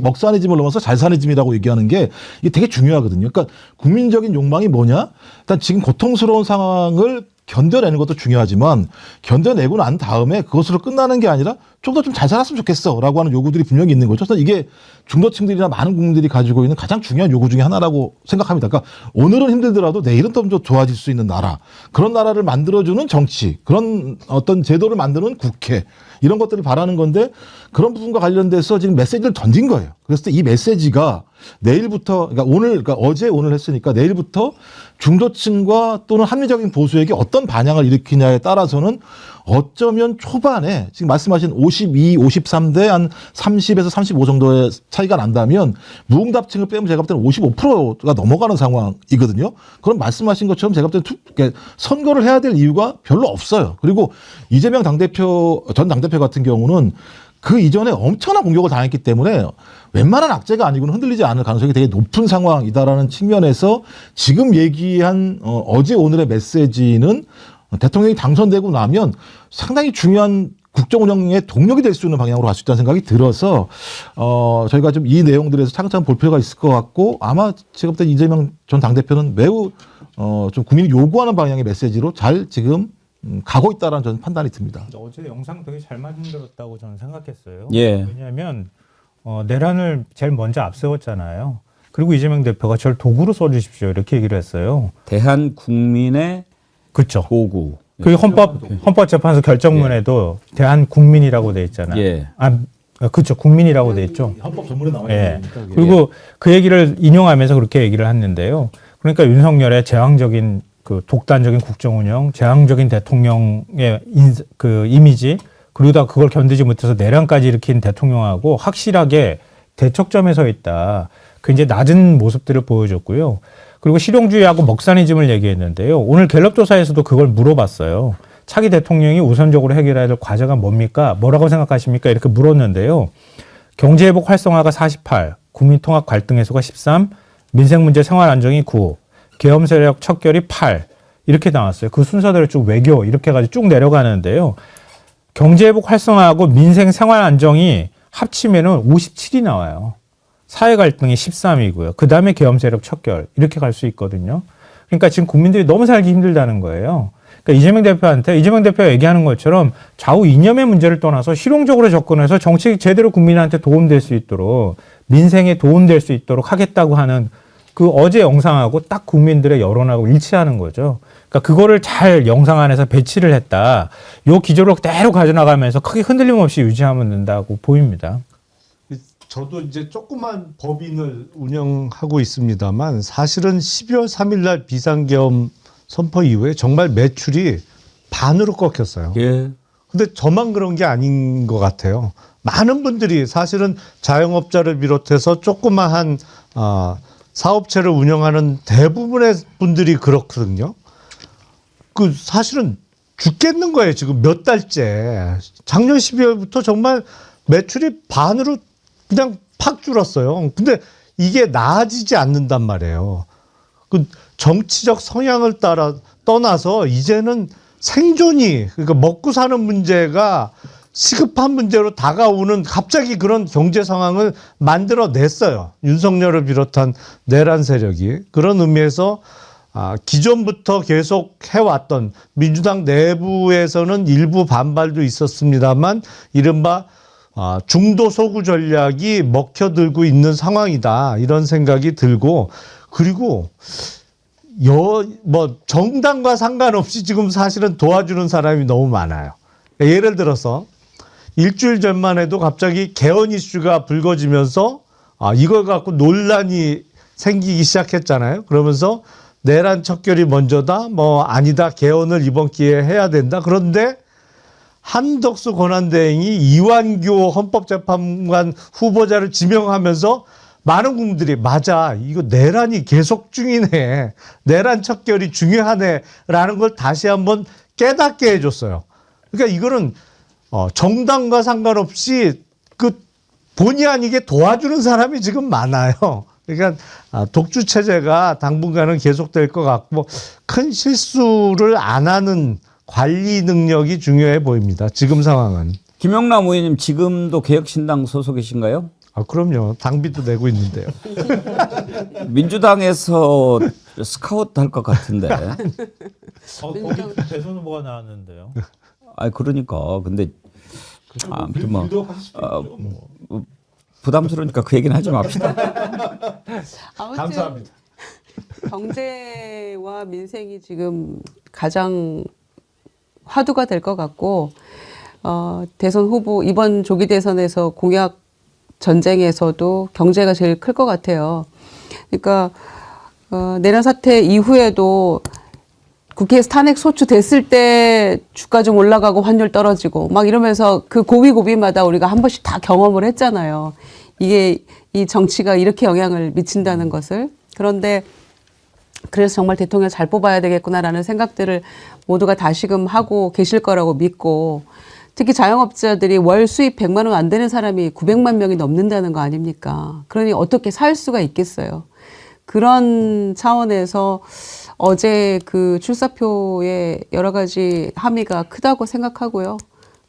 먹사니즘을 넘어서 잘사니즘이라고 얘기하는 게 이게 되게 중요하거든요. 그러니까 국민적인 욕망이 뭐냐? 일단 지금 고통스러운 상황을 견뎌내는 것도 중요하지만 견뎌내고 난 다음에 그것으로 끝나는 게 아니라 좀 더 좀 잘 살았으면 좋겠어 라고 하는 요구들이 분명히 있는 거죠. 그래서 이게 중도층들이나 많은 국민들이 가지고 있는 가장 중요한 요구 중에 하나라고 생각합니다. 그러니까 오늘은 힘들더라도 내일은 좀 더 좋아질 수 있는 나라, 그런 나라를 만들어주는 정치, 그런 어떤 제도를 만드는 국회, 이런 것들을 바라는 건데 그런 부분과 관련돼서 지금 메시지를 던진 거예요. 그래서 이 메시지가 내일부터, 그러니까 어제 오늘 했으니까 내일부터 중도층과 또는 합리적인 보수에게 어떤 반향을 일으키냐에 따라서는 어쩌면 초반에 지금 말씀하신 52, 53대 한 30에서 35 정도의 차이가 난다면 무응답층을 빼면 제가 볼 때는 55%가 넘어가는 상황이거든요. 그럼 말씀하신 것처럼 제가 볼 때는 선거를 해야 될 이유가 별로 없어요. 그리고 이재명 전 당대표 같은 경우는 그 이전에 엄청난 공격을 당했기 때문에 웬만한 악재가 아니고는 흔들리지 않을 가능성이 되게 높은 상황이다라는 측면에서 지금 얘기한 어제 오늘의 메시지는 대통령이 당선되고 나면 상당히 중요한 국정 운영의 동력이 될 수 있는 방향으로 갈 수 있다는 생각이 들어서 저희가 좀 이 내용들에서 차근차근 볼 필요가 있을 것 같고 아마 제가 볼 때 이재명 전 당대표는 매우 좀 국민이 요구하는 방향의 메시지로 잘 지금 가고 있다라는 저는 판단이 듭니다. 어제 영상 되게 잘 만들었다고 저는 생각했어요. 예. 왜냐하면 내란을 제일 먼저 앞세웠잖아요. 그리고 이재명 대표가 저를 도구로 써주십시오 이렇게 얘기를 했어요. 대한 국민의 그렇죠. 도구. 그 헌법재판소 결정문에도 대한 국민이라고 돼 있잖아요. 예. 그렇죠. 국민이라고 돼 있죠. 헌법 전문에 나와 예. 있으니까. 그리고 그 얘기를 인용하면서 그렇게 얘기를 했는데요. 그러니까 윤석열의 제왕적인 그 독단적인 국정 운영, 제왕적인 대통령의 그 이미지, 그러다 그걸 견디지 못해서 내란까지 일으킨 대통령하고 확실하게 대척점에 서 있다. 굉장히 낮은 모습들을 보여줬고요. 그리고 실용주의하고 먹사니즘을 얘기했는데요. 오늘 갤럽 조사에서도 그걸 물어봤어요. 차기 대통령이 우선적으로 해결해야 될 과제가 뭡니까? 뭐라고 생각하십니까? 이렇게 물었는데요. 경제회복 활성화가 48, 국민통합 갈등 해소가 13, 민생문제 생활안정이 9, 계엄세력 척결이 8 이렇게 나왔어요. 그 순서대로 쭉 외교 이렇게 해가지고 쭉 내려가는데요. 경제회복 활성화하고 민생 생활안정이 합치면은 57이 나와요. 사회 갈등이 13이고요. 그 다음에 계엄세력 척결 이렇게 갈 수 있거든요. 그러니까 지금 국민들이 너무 살기 힘들다는 거예요. 그러니까 이재명 대표가 얘기하는 것처럼 좌우 이념의 문제를 떠나서 실용적으로 접근해서 정책이 제대로 국민한테 도움될 수 있도록 민생에 도움될 수 있도록 하겠다고 하는 그 어제 영상하고 딱 국민들의 여론하고 일치하는 거죠. 그러니까 그거를 잘 영상 안에서 배치를 했다. 요 기조로 그대로 가져나가면서 크게 흔들림 없이 유지하면 된다고 보입니다. 저도 이제 조그만 법인을 운영하고 있습니다만 사실은 12월 3일 날 비상계엄 선포 이후에 정말 매출이 반으로 꺾였어요. 예. 근데 저만 그런 게 아닌 것 같아요. 많은 분들이 사실은 자영업자를 비롯해서 조그마한 사업체를 운영하는 대부분의 분들이 그렇거든요. 그 사실은 죽겠는 거예요. 지금 몇 달째. 작년 12월부터 정말 매출이 반으로 그냥 팍 줄었어요. 근데 이게 나아지지 않는단 말이에요. 그 정치적 성향을 따라 떠나서 이제는 생존이, 그러니까 먹고 사는 문제가 시급한 문제로 다가오는 갑자기 그런 경제 상황을 만들어냈어요. 윤석열을 비롯한 내란 세력이. 그런 의미에서 기존부터 계속 해왔던 민주당 내부에서는 일부 반발도 있었습니다만 이른바 중도 소구 전략이 먹혀들고 있는 상황이다 이런 생각이 들고 그리고 정당과 상관없이 지금 사실은 도와주는 사람이 너무 많아요. 예를 들어서 일주일 전만 해도 갑자기 개헌 이슈가 불거지면서 이걸 갖고 논란이 생기기 시작했잖아요. 그러면서 내란 척결이 먼저다, 아니다, 개헌을 이번 기회에 해야 된다. 그런데 한덕수 권한대행이 이완규 헌법재판관 후보자를 지명하면서 많은 국민들이 맞아, 이거 내란이 계속 중이네, 내란 척결이 중요하네라는 걸 다시 한번 깨닫게 해줬어요. 그러니까 이거는 정당과 상관없이 본의 아니게 도와주는 사람이 지금 많아요. 그러니까 독주 체제가 당분간은 계속될 것 같고 큰 실수를 안 하는 관리 능력이 중요해 보입니다. 지금 상황은. 김영남 의원님 지금도 개혁신당 소속이신가요? 그럼요. 당비도 내고 있는데요. 민주당에서 스카우트 할 것 같은데. 거기 대선 후보가 나왔는데요. 그러니까 근데 아무튼 부담스러우니까 그 얘기는 하지 맙시다. 아무튼 감사합니다. 경제와 민생이 지금 가장 화두가 될 것 같고 대선 후보 이번 조기 대선에서 공약 전쟁에서도 경제가 제일 클 것 같아요. 그러니까 내란 사태 이후에도 국회에서 탄핵 소추됐을 때 주가 좀 올라가고 환율 떨어지고 막 이러면서 그 고비고비마다 우리가 한 번씩 다 경험을 했잖아요. 이게 이 정치가 이렇게 영향을 미친다는 것을. 그런데 그래서 정말 대통령 잘 뽑아야 되겠구나라는 생각들을 모두가 다시금 하고 계실 거라고 믿고 특히 자영업자들이 월 수입 100만 원 안 되는 사람이 900만 명이 넘는다는 거 아닙니까? 그러니 어떻게 살 수가 있겠어요. 그런 차원에서 어제 그 출사표의 여러 가지 함의가 크다고 생각하고요.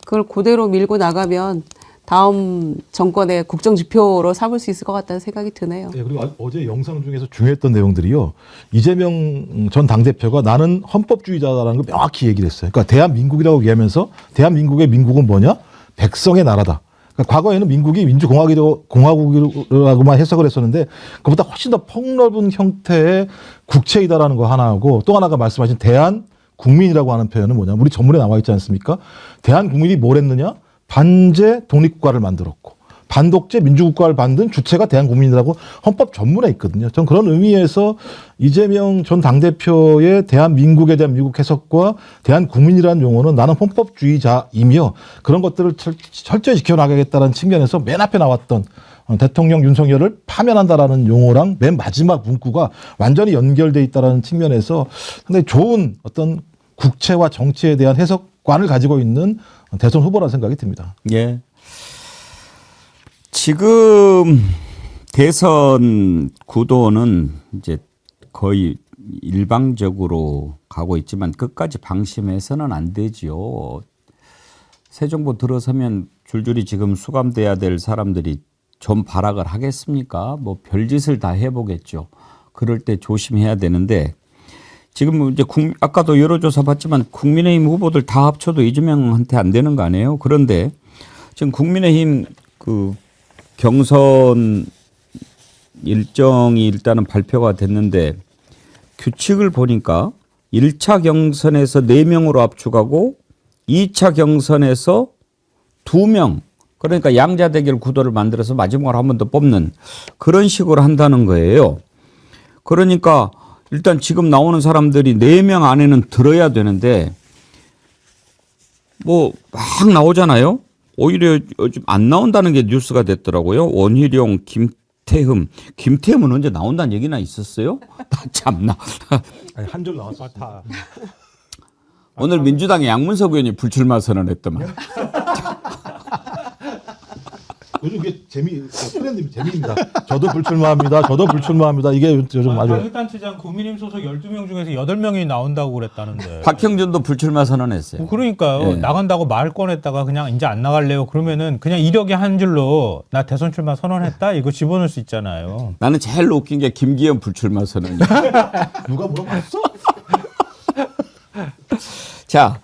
그걸 그대로 밀고 나가면 다음 정권의 국정지표로 삼을 수 있을 것 같다는 생각이 드네요. 네, 그리고 어제 영상 중에서 중요했던 내용들이요. 이재명 전 당대표가 나는 헌법주의자다라는 걸 명확히 얘기를 했어요. 그러니까 대한민국이라고 얘기하면서 대한민국의 민국은 뭐냐? 백성의 나라다. 그러니까 과거에는 민국이 민주공화국이라고만 해석을 했었는데 그보다 훨씬 더 폭넓은 형태의 국채이다라는 거 하나하고 또 하나가 말씀하신 대한국민이라고 하는 표현은 뭐냐? 우리 전문에 나와 있지 않습니까? 대한국민이 뭘 했느냐? 반제 독립국가를 만들었고 반독재 민주국가를 만든 주체가 대한국민이라고 헌법 전문에 있거든요. 전 그런 의미에서 이재명 전 당대표의 대한민국에 대한 미국 해석과 대한국민이라는 용어는 나는 헌법주의자이며 그런 것들을 철저히 지켜나가겠다는 측면에서 맨 앞에 나왔던 대통령 윤석열을 파면한다라는 용어랑 맨 마지막 문구가 완전히 연결돼 있다는 측면에서 상당히 좋은 어떤 국채와 정치에 대한 해석관을 가지고 있는 대선 후보라는 생각이 듭니다. 예. 지금 대선 구도는 이제 거의 일방적으로 가고 있지만 끝까지 방심해서는 안 되지요. 새 정부 들어서면 줄줄이 지금 수감돼야 될 사람들이 좀 발악을 하겠습니까? 뭐 별짓을 다 해보겠죠. 그럴 때 조심해야 되는데 지금 이제 아까도 여론조사 봤지만 국민의힘 후보들 다 합쳐도 이재명한테 안 되는 거 아니에요? 그런데 지금 국민의힘 그 경선 일정이 일단은 발표가 됐는데 규칙을 보니까 1차 경선에서 4명으로 압축하고 2차 경선에서 2명 그러니까 양자 대결 구도를 만들어서 마지막으로 한 번 더 뽑는 그런 식으로 한다는 거예요. 그러니까 일단 지금 나오는 사람들이 4명 안에는 들어야 되는데 뭐 막 나오잖아요. 오히려 요즘 안 나온다는 게 뉴스가 됐더라고요. 원희룡, 김태흠은 언제 나온다는 얘기나 있었어요? 참나. 한 줄 나왔어. 오늘 민주당의 양문석 의원이 불출마 선언했더만. 요즘 이게 재미입니다. 저도 불출마합니다. 저도 불출마합니다. 이게 요즘 아주 자유단체장 국민의힘 소속 12명 중에서 8명이 나온다고 그랬다는데. 박형준도 불출마 선언했어요. 그러니까요. 예. 나간다고 말 꺼냈다가 그냥 이제 안 나갈래요. 그러면은 그냥 이력의 한 줄로 나 대선 출마 선언했다 이거 집어넣을 수 있잖아요. 나는 제일 웃긴 게 김기현 불출마 선언이. 누가 물어봤어? 자,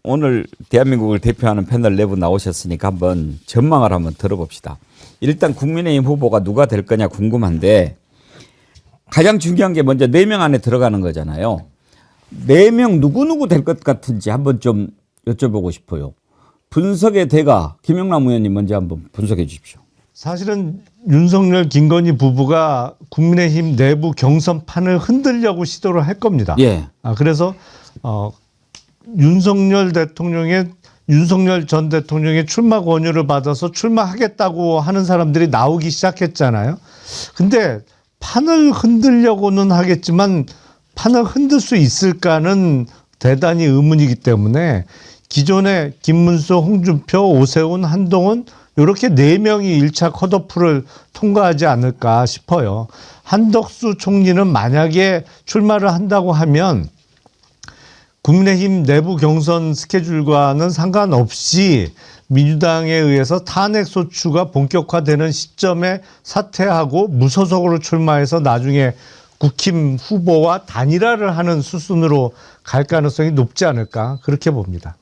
오늘 대한민국을 대표하는 패널 내부 나오셨으니까 한번 전망을 한번 들어봅시다. 일단 국민의힘 후보가 누가 될 거냐 궁금한데 가장 중요한 게 먼저 4명 안에 들어가는 거잖아요. 4명 누구 될 것 같은지 한번 좀 여쭤보고 싶어요. 분석의 대가 김영남 의원님 먼저 한번 분석해 주십시오. 사실은 윤석열, 김건희 부부가 국민의힘 내부 경선판을 흔들려고 시도를 할 겁니다. 예. 그래서 윤석열 전 대통령의 출마 권유를 받아서 출마하겠다고 하는 사람들이 나오기 시작했잖아요. 근데 판을 흔들려고는 하겠지만 판을 흔들 수 있을까는 대단히 의문이기 때문에 기존의 김문수, 홍준표, 오세훈, 한동훈 이렇게 4명이 1차 컷오프를 통과하지 않을까 싶어요. 한덕수 총리는 만약에 출마를 한다고 하면 국민의힘 내부 경선 스케줄과는 상관없이 민주당에 의해서 탄핵 소추가 본격화되는 시점에 사퇴하고 무소속으로 출마해서 나중에 국힘 후보와 단일화를 하는 수순으로 갈 가능성이 높지 않을까 그렇게 봅니다.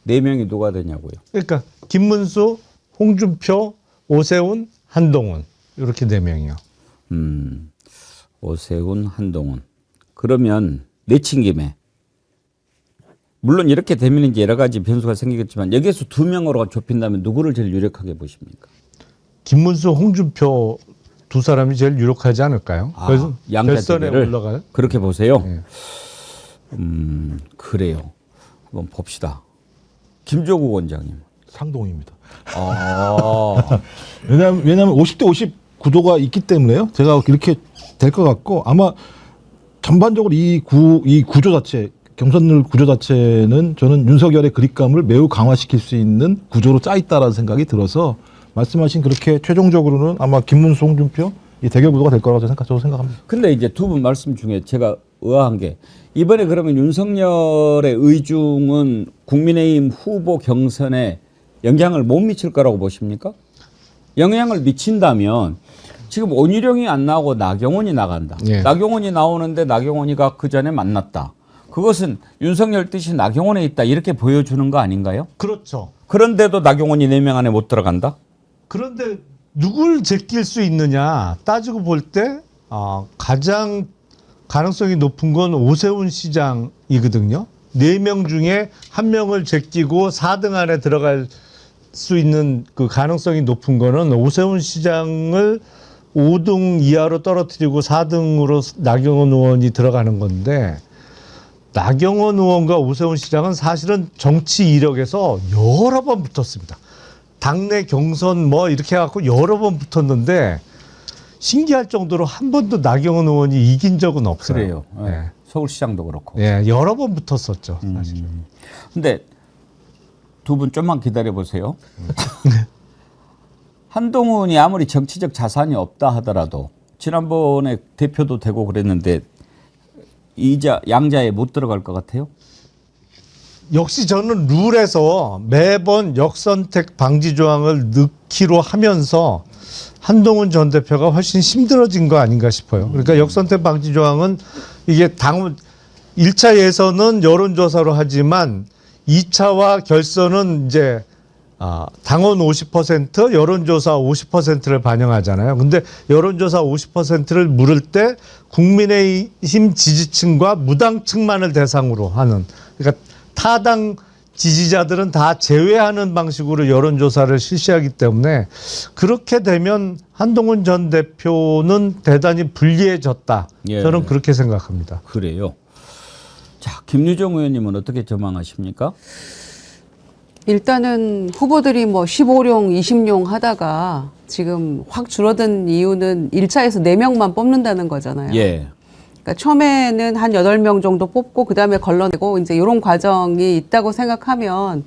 4명이 누가 되냐고요? 그러니까 김문수, 홍준표, 오세훈, 한동훈 이렇게 4명이요. 오세훈, 한동훈. 그러면 내친 김에 물론 이렇게 되면 이제 여러 가지 변수가 생기겠지만 여기에서 2명으로 좁힌다면 누구를 제일 유력하게 보십니까? 김문수, 홍준표 두 사람이 제일 유력하지 않을까요? 그래서 양자 결선에 대결을 올라가요. 그렇게 보세요. 네. 그래요. 한번 봅시다. 김조국 원장님. 상동입니다. 아, 왜냐하면 50대 50 구도가 있기 때문에요. 제가 이렇게 될 것 같고 아마 전반적으로 이 구조 자체 경선룰 구조 자체는 저는 윤석열의 그립감을 매우 강화시킬 수 있는 구조로 짜 있다라는 생각이 들어서 말씀하신 그렇게 최종적으로는 아마 김문수, 홍준표 이 대결 구도가 될 거라고 저도 생각합니다. 근데 이제 두 분 말씀 중에 제가 의아한 게 이번에 그러면 윤석열의 의중은 국민의힘 후보 경선에 영향을 못 미칠 거라고 보십니까? 영향을 미친다면 지금 원희룡이 안 나오고 나경원이 나간다. 예. 나경원이 나오는데 나경원이가 그 전에 만났다. 그것은 윤석열 뜻이 나경원에 있다 이렇게 보여주는 거 아닌가요? 그렇죠. 그런데도 나경원이 4명 안에 못 들어간다? 그런데 누굴 제낄 수 있느냐 따지고 볼 때 가장 가능성이 높은 건 오세훈 시장이거든요. 4명 중에 1명을 제끼고 4등 안에 들어갈 수 있는 그 가능성이 높은 거는 오세훈 시장을 5등 이하로 떨어뜨리고 4등으로 나경원 의원이 들어가는 건데 나경원 의원과 오세훈 시장은 사실은 정치 이력에서 여러 번 붙었습니다. 당내 경선 뭐 이렇게 해갖고 여러 번 붙었는데 신기할 정도로 한 번도 나경원 의원이 이긴 적은 없어요. 그래요. 네. 서울시장도 그렇고. 예, 여러 번 붙었었죠, 사실은. 근데 두 분 좀만 기다려 보세요. 한동훈이 아무리 정치적 자산이 없다 하더라도 지난번에 대표도 되고 그랬는데 양자에 못 들어갈 것 같아요? 역시 저는 룰에서 매번 역선택 방지 조항을 넣기로 하면서 한동훈 전 대표가 훨씬 힘들어진 거 아닌가 싶어요. 그러니까 역선택 방지 조항은 이게 1차 예선은 여론조사로 하지만 2차와 결선은 이제 당원 50%, 여론조사 50%를 반영하잖아요. 근데 여론조사 50%를 물을 때 국민의힘 지지층과 무당층만을 대상으로 하는, 그러니까 타당 지지자들은 다 제외하는 방식으로 여론조사를 실시하기 때문에 그렇게 되면 한동훈 전 대표는 대단히 불리해졌다. 예. 저는 그렇게 생각합니다. 그래요. 자, 김유정 의원님은 어떻게 전망하십니까? 일단은 후보들이 뭐 15룡, 20룡 하다가 지금 확 줄어든 이유는 1차에서 4명만 뽑는다는 거잖아요. 예. 그러니까 처음에는 한 8명 정도 뽑고 그다음에 걸러내고 이제 이런 과정이 있다고 생각하면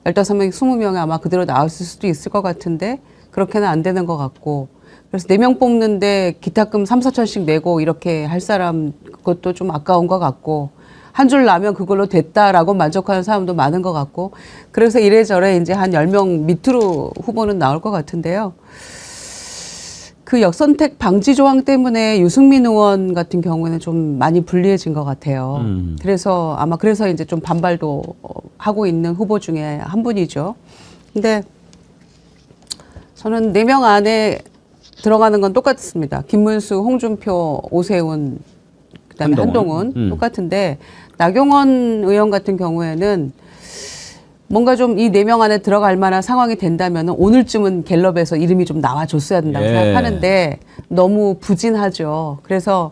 15명, 20명이 아마 그대로 나왔을 수도 있을 것 같은데 그렇게는 안 되는 것 같고 그래서 4명 뽑는데 기타금 3, 4천씩 내고 이렇게 할 사람 그것도 좀 아까운 것 같고 한 줄 나면 그걸로 됐다라고 만족하는 사람도 많은 것 같고 그래서 이래저래 이제 한 10명 밑으로 후보는 나올 것 같은데요. 그 역선택 방지 조항 때문에 유승민 의원 같은 경우에는 좀 많이 불리해진 것 같아요. 그래서 아마 그래서 이제 좀 반발도 하고 있는 후보 중에 한 분이죠. 근데 저는 4명 안에 들어가는 건 똑같습니다. 김문수, 홍준표, 오세훈, 그다음에 한동훈 똑같은데 나경원 의원 같은 경우에는 뭔가 좀 이 4명 안에 들어갈 만한 상황이 된다면 오늘쯤은 갤럽에서 이름이 좀 나와줬어야 된다고 생각하는데 너무 부진하죠. 그래서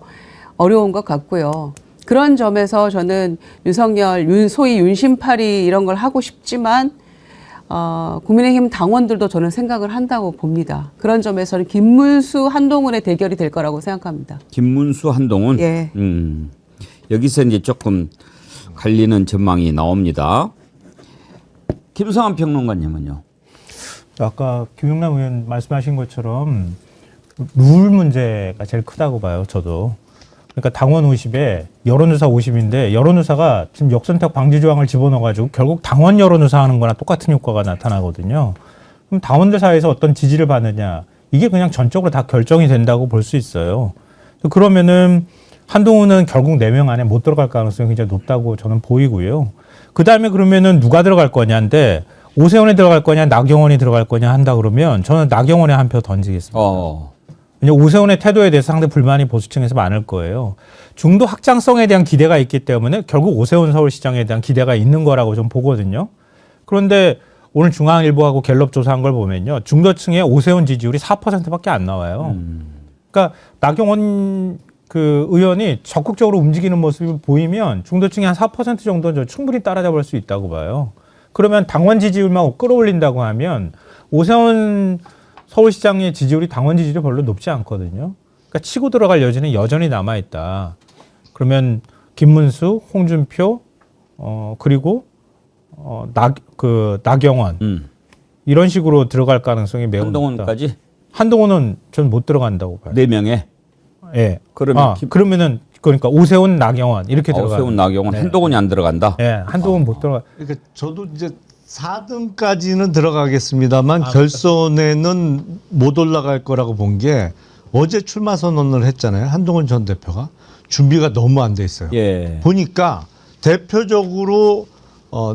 어려운 것 같고요. 그런 점에서 저는 윤석열, 소위 윤심팔이 이런 걸 하고 싶지만 국민의힘 당원들도 저는 생각을 한다고 봅니다. 그런 점에서는 김문수, 한동훈의 대결이 될 거라고 생각합니다. 김문수, 한동훈. 예. 여기서 이제 조금 갈리는 전망이 나옵니다. 김성환 평론가님은요? 아까 김용남 의원 말씀하신 것처럼 룰 문제가 제일 크다고 봐요. 저도. 그러니까 당원 50에 여론조사 50인데 여론조사가 지금 역선택 방지 조항을 집어넣어가지고 결국 당원 여론조사 하는 거나 똑같은 효과가 나타나거든요. 그럼 당원들 사이에서 어떤 지지를 받느냐 이게 그냥 전적으로 다 결정이 된다고 볼 수 있어요. 그러면은 한동훈은 결국 4명 안에 못 들어갈 가능성이 굉장히 높다고 저는 보이고요. 그 다음에 그러면은 누가 들어갈 거냐인데 오세훈이 들어갈 거냐 나경원이 들어갈 거냐 한다 그러면 저는 나경원에 한 표 던지겠습니다. 왜냐하면 오세훈의 태도에 대해서 상당히 불만이 보수층에서 많을 거예요. 중도 확장성에 대한 기대가 있기 때문에 결국 오세훈 서울시장에 대한 기대가 있는 거라고 좀 보거든요. 그런데 오늘 중앙일보하고 갤럽 조사한 걸 보면요. 중도층의 오세훈 지지율이 4%밖에 안 나와요. 그러니까 나경원 그 의원이 적극적으로 움직이는 모습이 보이면 중도층이 한 4% 정도는 충분히 따라잡을 수 있다고 봐요. 그러면 당원 지지율만 끌어올린다고 하면 오세훈 서울시장의 지지율이 당원 지지율이 별로 높지 않거든요. 그러니까 치고 들어갈 여지는 여전히 남아있다. 그러면 김문수, 홍준표, 그리고 나경원 이런 식으로 들어갈 가능성이 매우 높다. 한동훈까지? 한동훈은 전 못 들어간다고 봐요. 4명에? 예. 그러면 그러면은 그러니까 오세훈, 나경원 이렇게 들어가. 오세훈, 나경원, 네. 한동훈이 안 들어간다? 예, 한동훈 못 들어가. 그러니까 저도 이제 4등까지는 들어가겠습니다만 결선에는 못 올라갈 거라고 본 게 어제 출마 선언을 했잖아요. 한동훈 전 대표가 준비가 너무 안 돼 있어요. 예. 보니까 대표적으로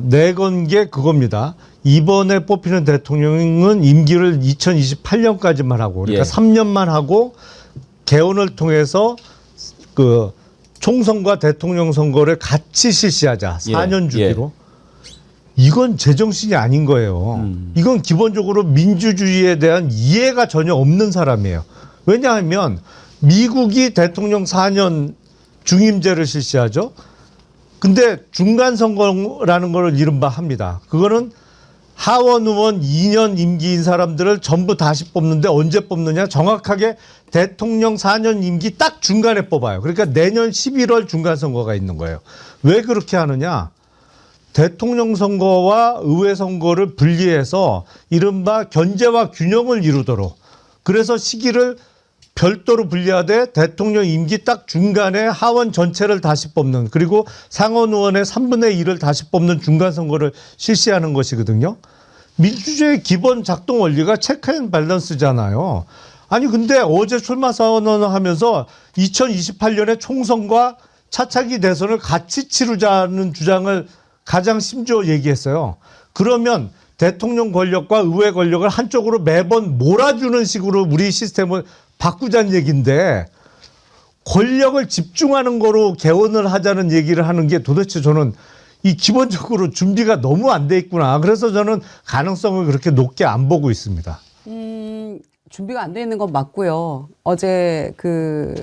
내건 게 그겁니다. 이번에 뽑히는 대통령은 임기를 2028년까지만 하고 그러니까 3년만 하고 개헌을 통해서 그 총선과 대통령 선거를 같이 실시하자. 4년 주기로. 이건 제정신이 아닌 거예요. 이건 기본적으로 민주주의에 대한 이해가 전혀 없는 사람이에요. 왜냐하면 미국이 대통령 4년 중임제를 실시하죠. 근데 중간 선거라는 걸 이른바 합니다. 그거는 하원 의원 2년 임기인 사람들을 전부 다시 뽑는데 언제 뽑느냐? 정확하게 대통령 4년 임기 딱 중간에 뽑아요. 그러니까 내년 11월 중간 선거가 있는 거예요. 왜 그렇게 하느냐? 대통령 선거와 의회 선거를 분리해서 이른바 견제와 균형을 이루도록 그래서 시기를 별도로 분리하되 대통령 임기 딱 중간에 하원 전체를 다시 뽑는 그리고 상원 의원의 3분의 1을 다시 뽑는 중간 선거를 실시하는 것이거든요. 민주주의의 기본 작동 원리가 체크 앤 밸런스잖아요. 아니 근데 어제 출마 선언을 하면서 2028년에 총선과 차차기 대선을 같이 치르자는 주장을 가장 심지어 얘기했어요. 그러면 대통령 권력과 의회 권력을 한쪽으로 매번 몰아주는 식으로 우리 시스템을 바꾸자는 얘기인데 권력을 집중하는 거로 개헌을 하자는 얘기를 하는 게 도대체 저는 이 기본적으로 준비가 너무 안 돼 있구나. 그래서 저는 가능성을 그렇게 높게 안 보고 있습니다. 준비가 안 돼 있는 건 맞고요. 어제 그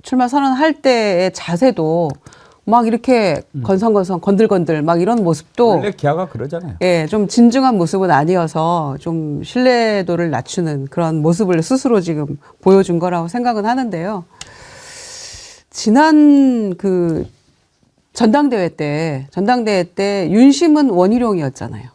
출마 선언할 때의 자세도 막 이렇게 건성건성 건들건들 막 이런 모습도 원래 기아가 그러잖아요. 예, 좀 진중한 모습은 아니어서 좀 신뢰도를 낮추는 그런 모습을 스스로 지금 보여준 거라고 생각은 하는데요. 지난 그 전당대회 때 윤심은 원희룡이었잖아요.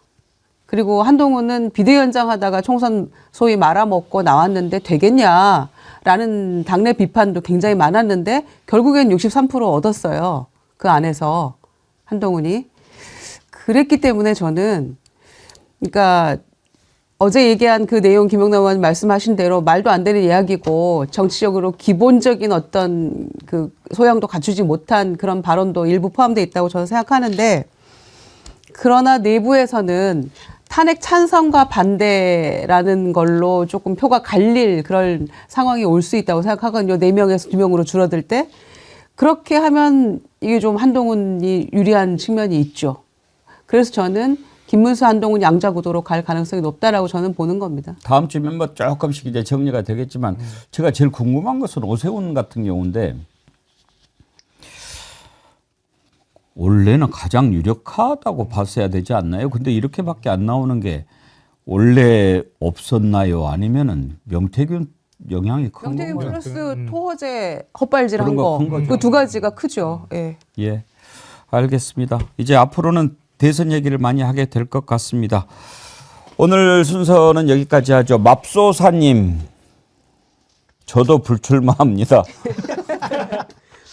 그리고 한동훈은 비대위원장 하다가 총선 소위 말아먹고 나왔는데 되겠냐라는 당내 비판도 굉장히 많았는데 결국엔 63% 얻었어요. 그 안에서 한동훈이. 그랬기 때문에 저는 그러니까 어제 얘기한 그 내용 김영남 의원 말씀하신 대로 말도 안 되는 이야기고 정치적으로 기본적인 어떤 그 소양도 갖추지 못한 그런 발언도 일부 포함되어 있다고 저는 생각하는데 그러나 내부에서는 탄핵 찬성과 반대라는 걸로 조금 표가 갈릴 그런 상황이 올 수 있다고 생각하거든요. 4명에서 2명으로 줄어들 때. 그렇게 하면 이게 좀 한동훈이 유리한 측면이 있죠. 그래서 저는 김문수, 한동훈 양자구도로 갈 가능성이 높다라고 저는 보는 겁니다. 다음 주면 뭐 조금씩 이제 정리가 되겠지만 제가 제일 궁금한 것은 오세훈 같은 경우인데 원래는 가장 유력하다고 봤어야 되지 않나요? 근데 이렇게밖에 안 나오는 게 원래 없었나요? 아니면은 명태균 영향이 큰 명태균 건가요? 플러스 토어제 헛발질한 그런 거 거, 큰 거죠. 그 두 가지가 크죠. 예. 예, 알겠습니다. 이제 앞으로는 대선 얘기를 많이 하게 될 것 같습니다. 오늘 순서는 여기까지 하죠. 맙소사님, 저도 불출마합니다.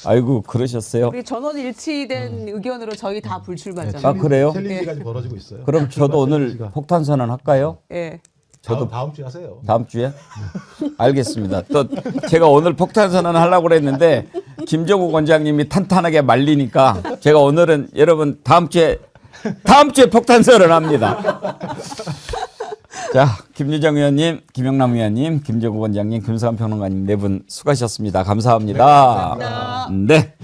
아이고 그러셨어요? 우리 전원 일치된 의견으로 저희 다 불출마잖아요. 아 그래요? 챌린지까지 벌어지고 있어요. 그럼 저도 오늘 폭탄 선언 할까요? 예. 저도 다음 주에 하세요. 다음 주에? 알겠습니다. 또 제가 오늘 폭탄 선언 하려고 그랬는데 김정욱 원장님이 탄탄하게 말리니까 제가 오늘은 여러분 다음 주에 폭탄 선언합니다. 자, 김유정 의원님, 김영남 의원님, 김정욱 원장님, 김수환 평론가님 네 분 수고하셨습니다. 감사합니다. 감사합니다. 네.